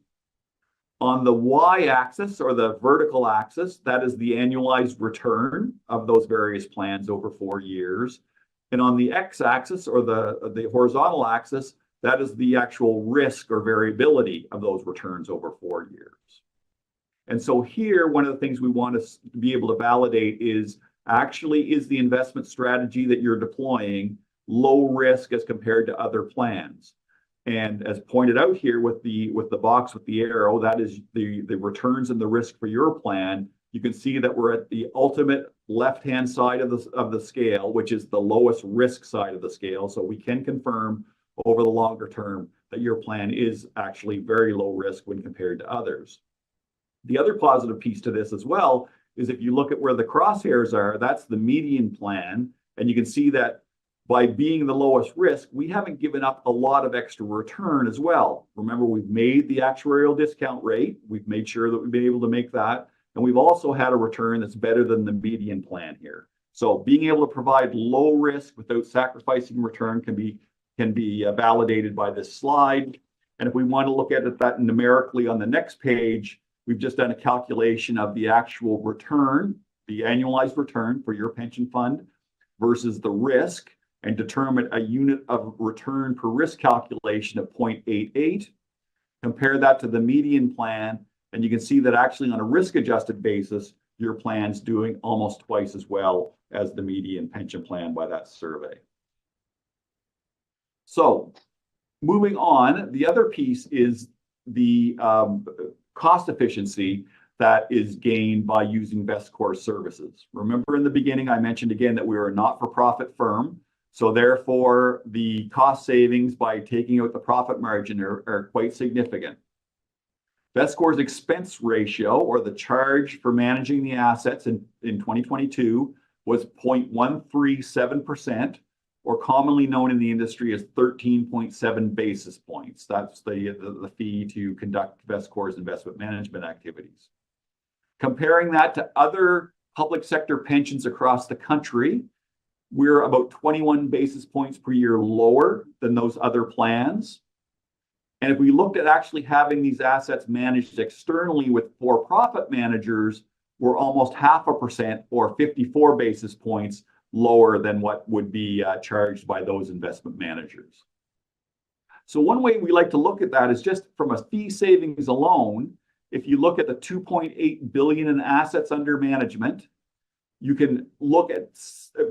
On the y-axis, or the vertical axis, that is the annualized return of those various plans over 4 years. And on the x-axis, or the horizontal axis, that is the actual risk or variability of those returns over 4 years. And so here, one of the things we want to be able to validate is actually, is the investment strategy that you're deploying low risk as compared to other plans? And as pointed out here with the box with the arrow, that is the returns and the risk for your plan. You can see that we're at the ultimate left-hand side of the scale, which is the lowest risk side of the scale. So we can confirm over the longer term that your plan is actually very low risk when compared to others. The other positive piece to this as well is if you look at where the crosshairs are, that's the median plan. And you can see that by being the lowest risk, we haven't given up a lot of extra return as well. Remember, we've made the actuarial discount rate. We've made sure that we've been able to make that. And we've also had a return that's better than the median plan here. So being able to provide low risk without sacrificing return can be validated by this slide. And if we want to look at it that numerically on the next page, we've just done a calculation of the actual return, the annualized return for your pension fund versus the risk, and determine a unit of return per risk calculation of 0.88. Compare that to the median plan, And you can see that actually on a risk-adjusted basis, your plan's doing almost twice as well as the median pension plan by that survey. So moving on, the other piece is the cost efficiency that is gained by using Vestcor services. Remember in the beginning, I mentioned again that we are a not-for-profit firm. So therefore, the cost savings by taking out the profit margin are quite significant. Vestcor's expense ratio, or the charge for managing the assets in 2022, was 0.137%, or commonly known in the industry as 13.7 basis points. That's the fee to conduct Vestcor's investment management activities. Comparing that to other public sector pensions across the country, we're about 21 basis points per year lower than those other plans. And if we looked at actually having these assets managed externally with for-profit managers, we're almost 0.5% or 54 basis points lower than what would be charged by those investment managers. So one way we like to look at that is just from a fee savings alone. If you look at the 2.8 billion in assets under management, you can look at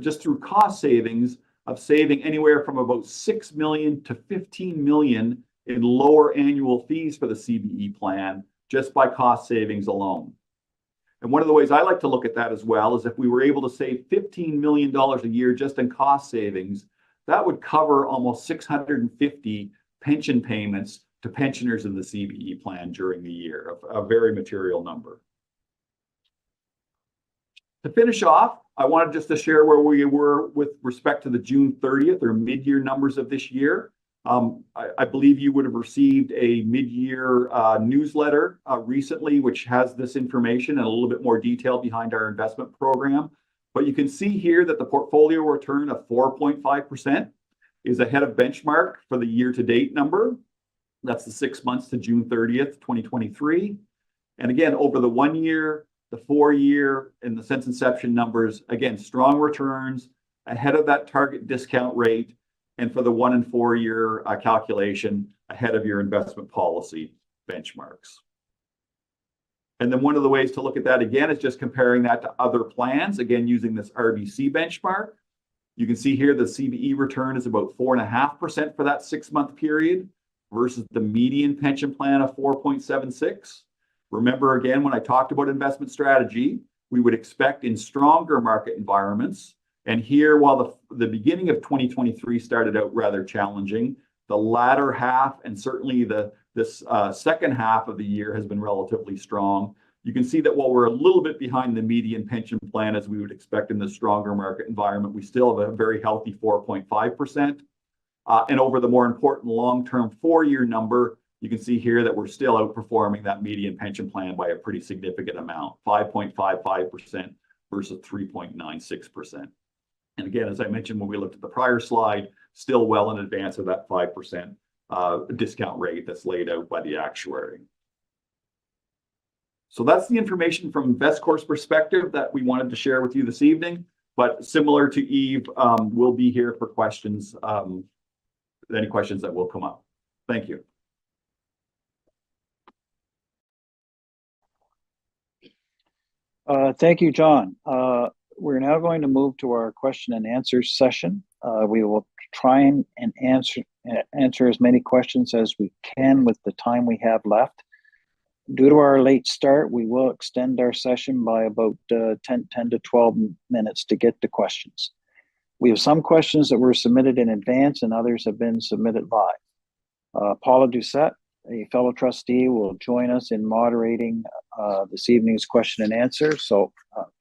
just through cost savings of saving anywhere from about 6 million to 15 million in lower annual fees for the CBE plan just by cost savings alone. And one of the ways I like to look at that as well is if we were able to save $15 million a year just in cost savings, that would cover almost 650 pension payments to pensioners in the CBE plan during the year, a very material number. To finish off, I wanted just to share where we were with respect to the June 30th or mid-year numbers of this year. I believe you would have received a mid-year newsletter recently, which has this information and a little bit more detail behind our investment program. But you can see here that the portfolio return of 4.5% is ahead of benchmark for the year-to-date number. That's the 6 months to June 30th, 2023. And again, over the 1 year, the 4 year, and the since inception numbers, again, strong returns ahead of that target discount rate. And for the 1 and 4 year calculation, ahead of your investment policy benchmarks. And then one of the ways to look at that again is just comparing that to other plans, again, using this RBC benchmark. You can see here the CBE return is about 4.5% for that 6 month period versus the median pension plan of 4.76. Remember again, when I talked about investment strategy, we would expect in stronger market environments. And here, while the beginning of 2023 started out rather challenging, the latter half and certainly this second half of the year has been relatively strong. You can see that while we're a little bit behind the median pension plan as we would expect in the stronger market environment, we still have a very healthy 4.5%. And over the more important long-term 4 year number, you can see here that we're still outperforming that median pension plan by a pretty significant amount, 5.55% versus 3.96%. And again, as I mentioned when we looked at the prior slide, still well in advance of that 5% discount rate that's laid out by the actuary. So that's the information from Vestcor's perspective that we wanted to share with you this evening. But similar to Eve, we'll be here for questions, any questions that will come up. Thank you. Thank you, John. We're now going to move to our question and answer session. We will try and answer as many questions as we can with the time we have left. Due to our late start, we will extend our session by about 10 to 12 minutes to get to questions. We have some questions that were submitted in advance and others have been submitted live. Paula Doucette, a fellow trustee, will join us in moderating this evening's question and answer. So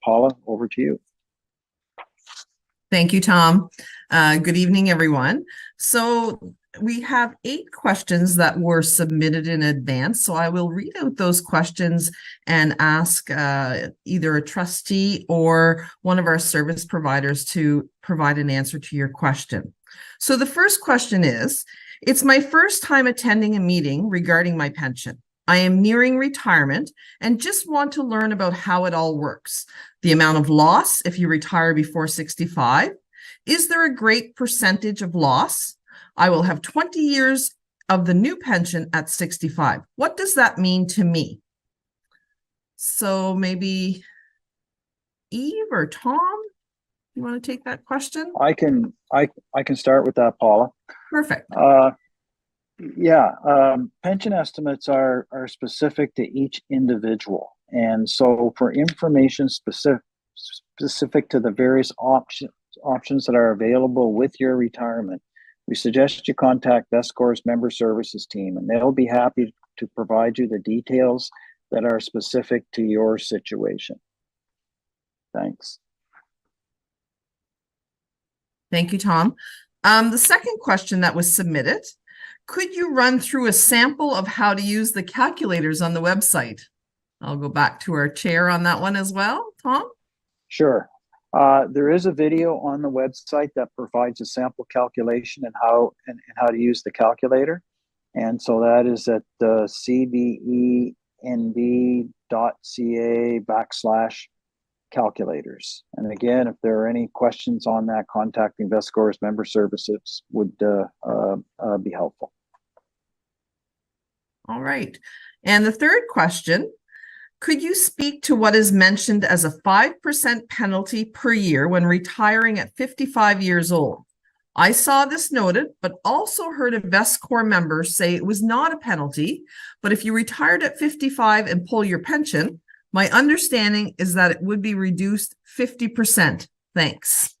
Paula, over to you. Thank you, Tom. Good evening, everyone. So we have 8 questions that were submitted in advance. So I will read out those questions and ask either a trustee or one of our service providers to provide an answer to your question. So the first question is, it's my first time attending a meeting regarding my pension. I am nearing retirement and just want to learn about how it all works. The amount of loss if you retire before 65. Is there a great percentage of loss? I will have 20 years of the new pension at 65. What does that mean to me? So maybe Eve or Tom, you want to take that question? I can start with that, Paula. Perfect. Pension estimates are specific to each individual, and so for information specific to the various options that are available with your retirement, we suggest you contact Vescor's member services team, and they'll be happy to provide you the details that are specific to your situation. Thanks. Thank you, Tom. The second question that was submitted, could you run through a sample of how to use the calculators on the website? I'll go back to our chair on that one as well. Tom? Sure. There is a video on the website that provides a sample calculation and how to use the calculator. And so that is at cbenb.ca/calculators. And again, if there are any questions on that, contacting Vescor's member services would be helpful. All right. And the third question, could you speak to what is mentioned as a 5% penalty per year when retiring at 55 years old? I saw this noted, but also heard a Vescor member say it was not a penalty, but if you retired at 55 and pull your pension, my understanding is that it would be reduced 50%. Thanks.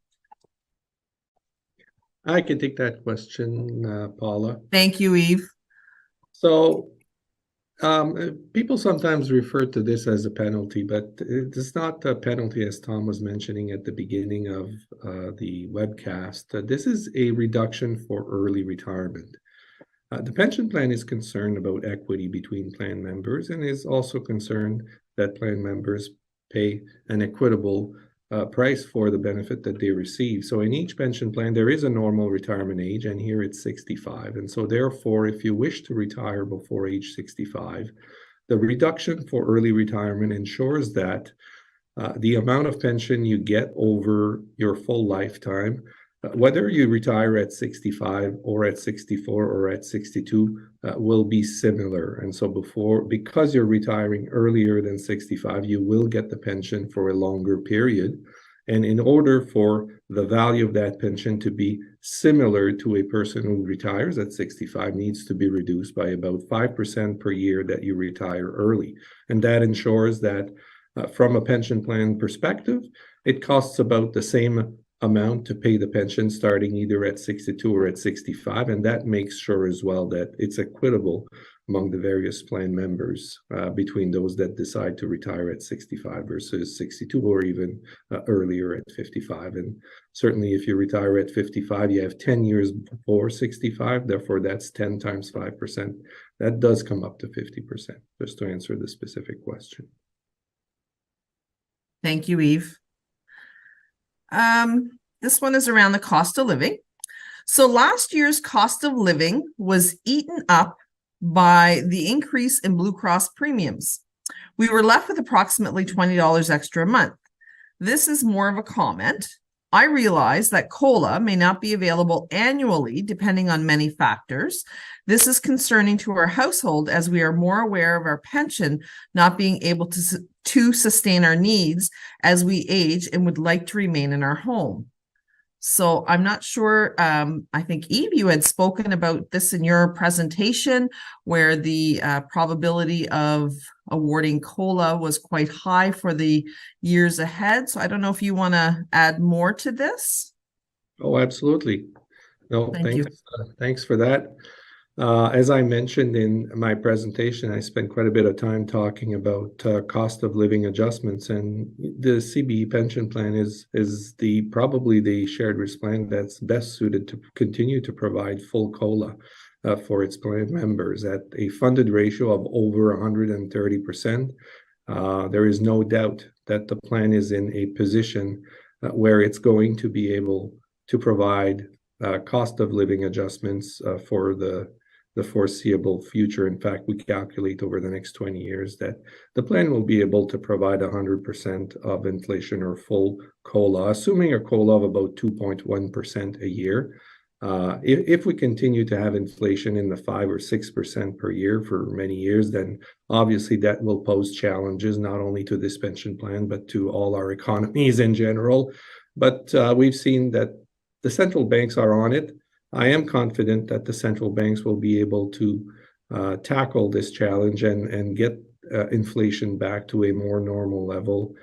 I can take that question, Paula. Thank you, Eve. So people sometimes refer to this as a penalty, but it's not a penalty, as Tom was mentioning at the beginning of the webcast. This is a reduction for early retirement. The pension plan is concerned about equity between plan members and is also concerned that plan members pay an equitable price for the benefit that they receive. So in each pension plan, there is a normal retirement age, and here it's 65. And so therefore, if you wish to retire before age 65, the reduction for early retirement ensures that the amount of pension you get over your full lifetime, whether you retire at 65 or at 64 or at 62, will be similar. And so because you're retiring earlier than 65, you will get the pension for a longer period. And in order for the value of that pension to be similar to a person who retires at 65, needs to be reduced by about 5% per year that you retire early. And that ensures that from a pension plan perspective, it costs about the same amount to pay the pension starting either at 62 or at 65, and that makes sure as well that it's equitable among the various plan members between those that decide to retire at 65 versus 62 or even earlier at 55. And certainly if you retire at 55, you have 10 years before 65, therefore that's 10 times 5%. That does come up to 50%, just to answer the specific question. Thank you, Eve. This one is around the cost of living. So last year's cost of living was eaten up by the increase in Blue Cross premiums. We were left with approximately $20 extra a month. This is more of a comment. I realize that COLA may not be available annually depending on many factors. This is concerning to our household as we are more aware of our pension not being able to sustain our needs as we age and would like to remain in our home. So I'm not sure, I think Eve, you had spoken about this in your presentation where the probability of awarding COLA was quite high for the years ahead. So I don't know if you want to add more to this. Oh, absolutely. No, Thank you. Thanks for that. As I mentioned in my presentation, I spent quite a bit of time talking about cost of living adjustments, and the CBE pension plan is probably the shared risk plan that's best suited to continue to provide full COLA for its plan members at a funded ratio of over 130%. There is no doubt that the plan is in a position where it's going to be able to provide cost of living adjustments for the foreseeable future. In fact, we calculate over the next 20 years that the plan will be able to provide 100% of inflation or full COLA, assuming a COLA of about 2.1% a year. If we continue to have inflation in the 5 or 6% per year for many years, then obviously that will pose challenges not only to this pension plan, but to all our economies in general. But we've seen that the central banks are on it. I am confident that the central banks will be able to tackle this challenge and get inflation back to a more normal level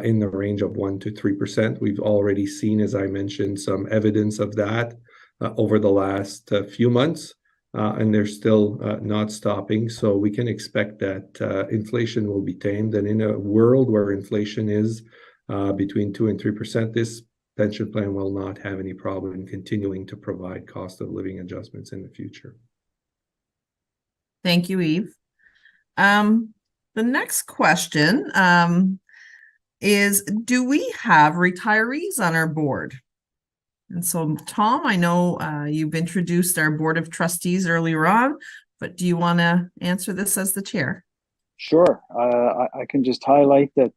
in the range of 1 to 3%. We've already seen, as I mentioned, some evidence of that over the last few months, and they're still not stopping. So we can expect that inflation will be tamed. And in a world where inflation is between 2 and 3%, this pension plan will not have any problem in continuing to provide cost of living adjustments in the future. Thank you, Yves. The next question is, do we have retirees on our board? And so, Tom, I know you've introduced our board of trustees earlier on, but do you want to answer this as the chair? Sure. I can just highlight that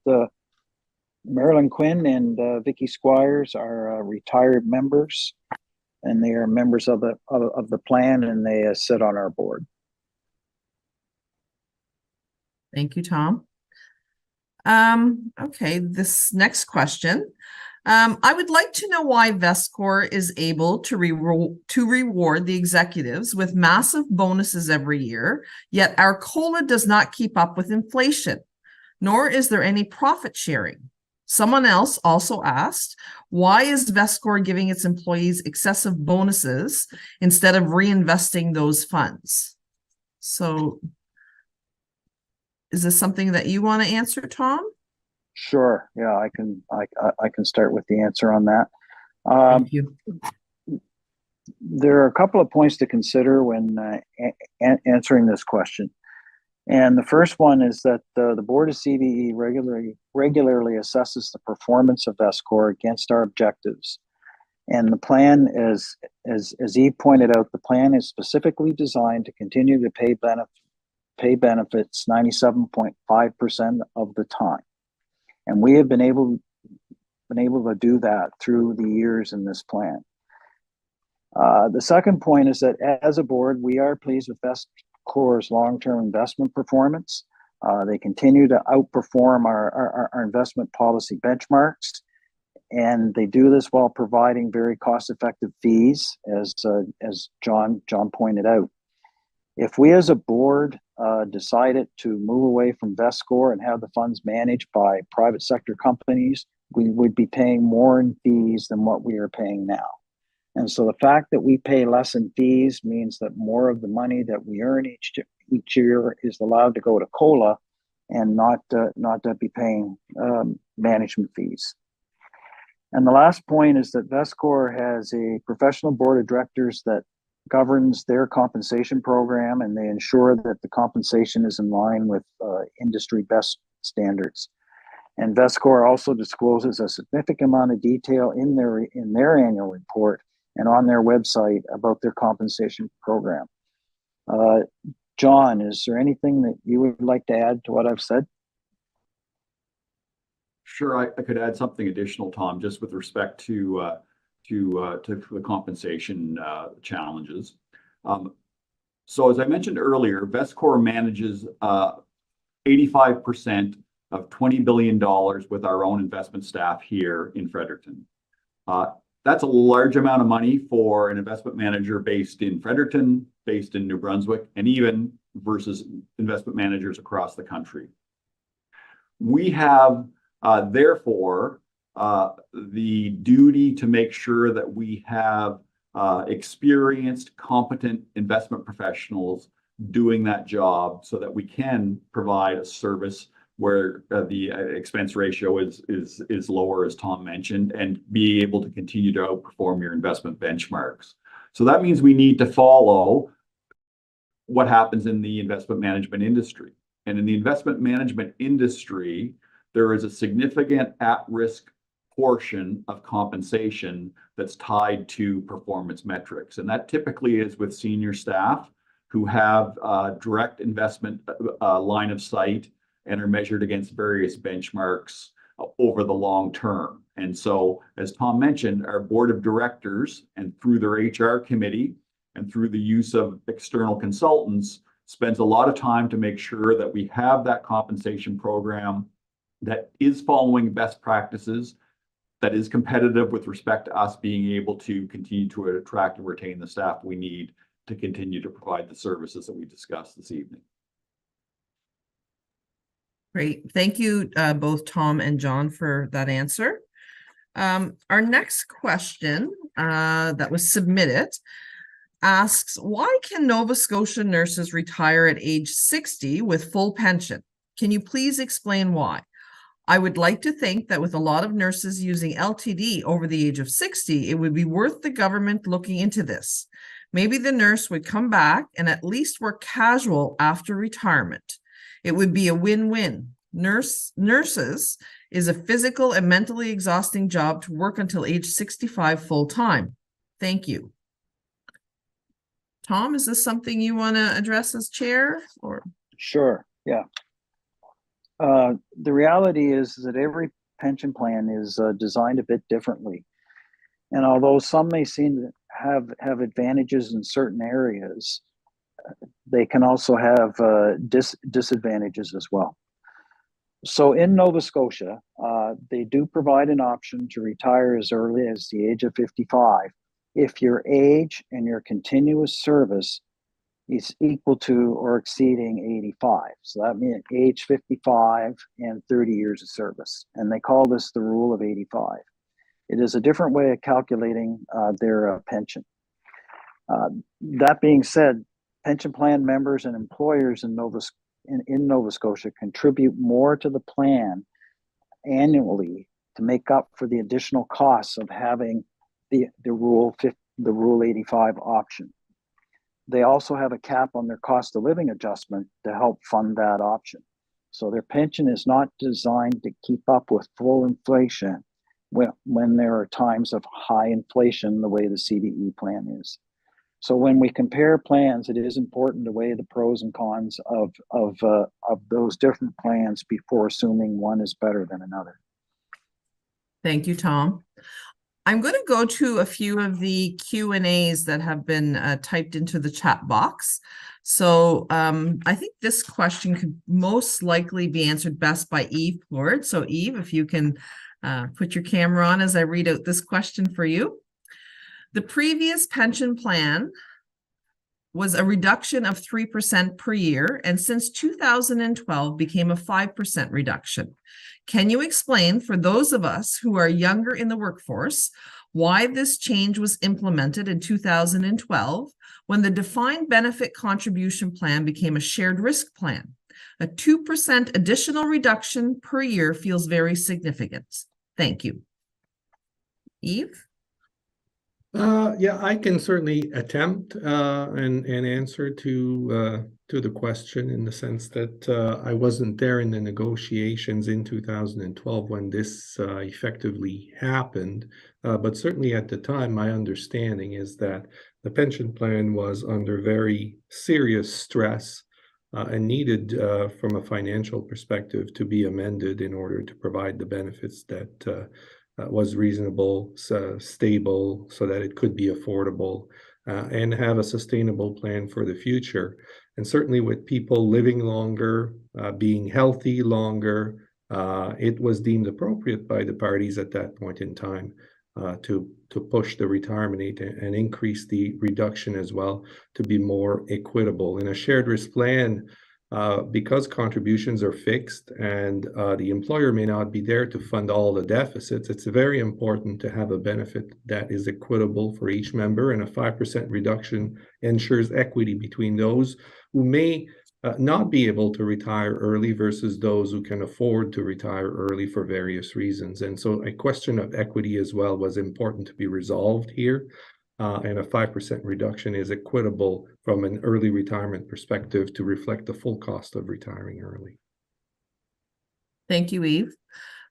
Marilyn Quinn and Vicky Squires are retired members, and they are members of the plan, and they sit on our board. Thank you, Tom. Okay, this next question. I would like to know why Vestcor is able to reward the executives with massive bonuses every year, yet our COLA does not keep up with inflation, nor is there any profit sharing. Someone else also asked, why is Vestcor giving its employees excessive bonuses instead of reinvesting those funds? So is this something that you want to answer, Tom? Sure. Yeah, I can start with the answer on that. Thank you. There are a couple of points to consider when answering this question. And the first one is that the board of CBE regularly assesses the performance of Vestcor against our objectives. And the plan, as Yves pointed out, the plan is specifically designed to continue to pay benefits 97.5% of the time. And we have been able to do that through the years in this plan. The second point is that as a board, we are pleased with Vestcor's long-term investment performance. They continue to outperform our investment policy benchmarks, and they do this while providing very cost-effective fees, as John pointed out. If we as a board decided to move away from Vestcor and have the funds managed by private sector companies, we would be paying more in fees than what we are paying now. And so the fact that we pay less in fees means that more of the money that we earn each year is allowed to go to COLA and not to be paying management fees. And the last point is that Vestcor has a professional board of directors that governs their compensation program, and they ensure that the compensation is in line with industry best standards. And Vestcor also discloses a significant amount of detail in their annual report and on their website about their compensation program. John, is there anything that you would like to add to what I've said? Sure, I could add something additional, Tom, just with respect to the compensation challenges. So as I mentioned earlier, Vestcor manages 85% of $20 billion with our own investment staff here in Fredericton. That's a large amount of money for an investment manager based in Fredericton, based in New Brunswick, and even versus investment managers across the country. We have, therefore, the duty to make sure that we have experienced, competent investment professionals doing that job so that we can provide a service where the expense ratio is lower, as Tom mentioned, and be able to continue to outperform your investment benchmarks. So that means we need to follow what happens in the investment management industry. And in the investment management industry, there is a significant at-risk portion of compensation that's tied to performance metrics. And that typically is with senior staff who have direct investment line of sight and are measured against various benchmarks over the long term. And so, as Tom mentioned, our board of directors and through their HR committee and through the use of external consultants spends a lot of time to make sure that we have that compensation program that is following best practices, that is competitive with respect to us being able to continue to attract and retain the staff we need to continue to provide the services that we discussed this evening. Great. Thank you, both Tom and John, for that answer. Our next question that was submitted asks, why can Nova Scotia nurses retire at age 60 with full pension? Can you please explain why? I would like to think that with a lot of nurses using LTD over the age of 60, it would be worth the government looking into this. Maybe the nurse would come back and at least work casual after retirement. It would be a win-win. Nurses is a physical and mentally exhausting job to work until age 65 full-time. Thank you. Tom, is this something you want to address as chair? Or Sure, yeah. The reality is that every pension plan is designed a bit differently. And although some may seem to have advantages in certain areas, they can also have disadvantages as well. So in Nova Scotia, they do provide an option to retire as early as the age of 55 if your age and your continuous service is equal to or exceeding 85. So that means age 55 and 30 years of service. And they call this the rule of 85. It is a different way of calculating their pension. That being said, pension plan members and employers in Nova Scotia contribute more to the plan annually to make up for the additional costs of having the Rule 85 option. They also have a cap on their cost of living adjustment to help fund that option. So their pension is not designed to keep up with full inflation when there are times of high inflation, the way the CBE plan is. So when we compare plans, it is important to weigh the pros and cons of those different plans before assuming one is better than another. thank you, Tom. I'm going to go to a few of the Q&As that have been typed into the chat box. So I think this question could most likely be answered best by Eve Plord. So Eve, if you can put your camera on as I read out this question for you. The previous pension plan was a reduction of 3% per year, and since 2012 became a 5% reduction. Can you explain, for those of us who are younger in the workforce, why this change was implemented in 2012 when the defined benefit contribution plan became a shared risk plan? A 2% additional reduction per year feels very significant. Thank you. Eve? Yeah, I can certainly attempt and answer to the question, in the sense that I wasn't there in the negotiations in 2012 when this effectively happened. But certainly at the time, my understanding is that the pension plan was under very serious stress and needed, from a financial perspective, to be amended in order to provide the benefits that was reasonable, stable, so that it could be affordable and have a sustainable plan for the future. And certainly with people living longer, being healthy longer, it was deemed appropriate by the parties at that point in time to push the retirement age and increase the reduction as well to be more equitable. In a shared risk plan, because contributions are fixed and the employer may not be there to fund all the deficits, it's very important to have a benefit that is equitable for each member, and a 5% reduction ensures equity between those who may not be able to retire early versus those who can afford to retire early for various reasons. And so a question of equity as well was important to be resolved here. And a 5% reduction is equitable from an early retirement perspective to reflect the full cost of retiring early. Thank you, Eve.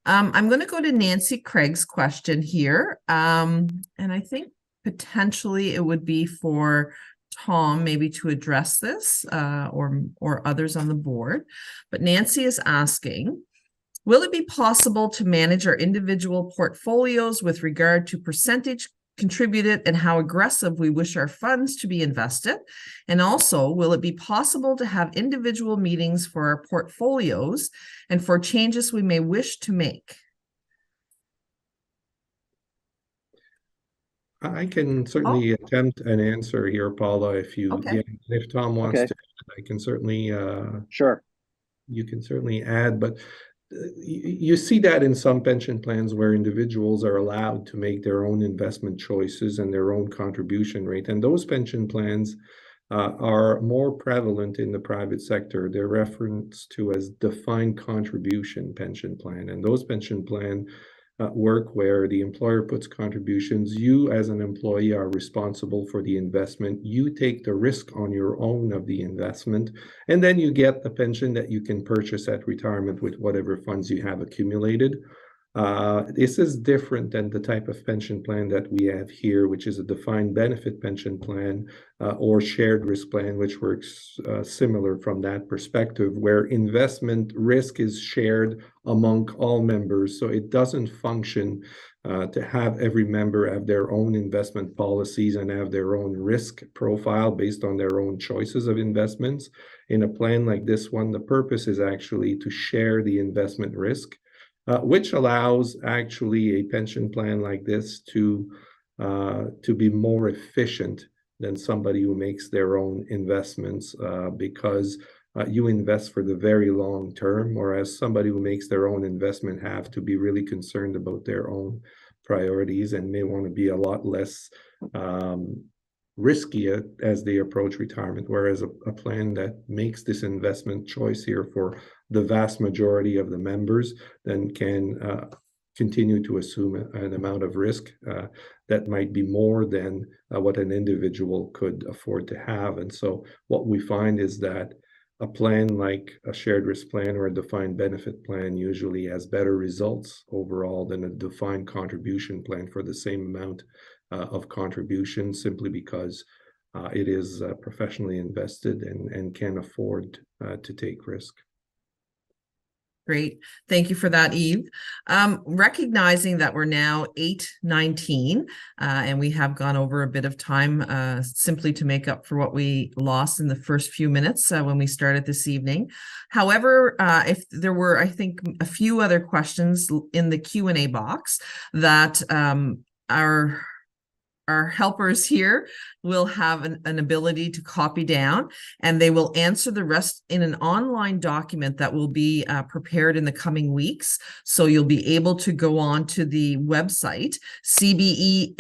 I'm going to go to Nancy Craig's question here. And I think potentially it would be for Tom maybe to address this or others on the board. But Nancy is asking, Will it be possible to manage our individual portfolios with regard to percentage contributed and how aggressive we wish our funds to be invested? And also, will it be possible to have individual meetings for our portfolios and for changes we may wish to make? I can certainly attempt an answer here, Paula, Okay. if Tom wants Okay. to, I can certainly Sure. you can certainly add, but you see that in some pension plans where individuals are allowed to make their own investment choices and their own contribution rate. And those pension plans are more prevalent in the private sector. They're referenced to as defined contribution pension plan. And those pension plan work where the employer puts contributions. You as an employee are responsible for the investment. You take the risk on your own of the investment, and then you get the pension that you can purchase at retirement with whatever funds you have accumulated. This is different than the type of pension plan that we have here, which is a defined benefit pension plan or shared risk plan, which works similar from that perspective, where investment risk is shared among all members. So it doesn't function to have every member have their own investment policies and have their own risk profile based on their own choices of investments. In a plan like this one, the purpose is actually to share the investment risk. Which allows actually a pension plan like this to be more efficient than somebody who makes their own investments because you invest for the very long term, whereas somebody who makes their own investment have to be really concerned about their own priorities and may want to be a lot less risky as they approach retirement, whereas a plan that makes this investment choice here for the vast majority of the members then can continue to assume an amount of risk that might be more than what an individual could afford to have. And so what we find is that a plan like a shared risk plan or a defined benefit plan usually has better results overall than a defined contribution plan for the same amount of contribution, simply because it is professionally invested and can afford to take risk. Great. Thank you for that, Eve. Recognizing that we're now 8:19 and we have gone over a bit of time simply to make up for what we lost in the first few minutes when we started this evening. However, if there were, I think, a few other questions in the Q&A box that our helpers here will have an ability to copy down, and they will answer the rest in an online document that will be prepared in the coming weeks. So you'll be able to go on to the website, cbenb.ca,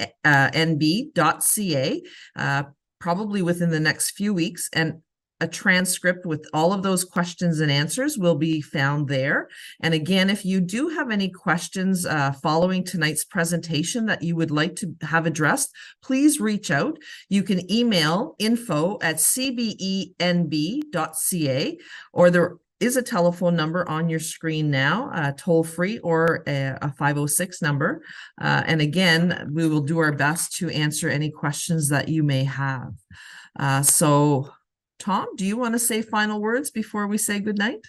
probably within the next few weeks, and a transcript with all of those questions and answers will be found there. And again, if you do have any questions following tonight's presentation that you would like to have addressed, please reach out. You can email info@cbenb.ca, or there is a telephone number on your screen now, toll free, or a 506 number. And again, we will do our best to answer any questions that you may have. So Tom, do you want to say final words before we say goodnight?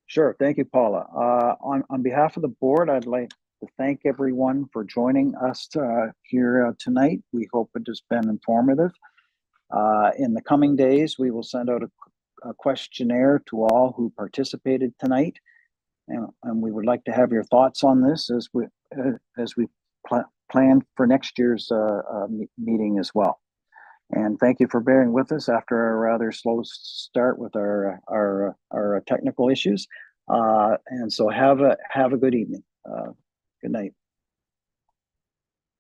Sure. Thank you, Paula. On behalf of the board, I'd like to thank everyone for joining us here tonight. We hope it has been informative. In the coming days, we will send out a questionnaire to all who participated tonight. And we would like to have your thoughts on this as we plan for next year's meeting as well. And thank you for bearing with us after a rather slow start with our technical issues. And so have a good evening. Good night.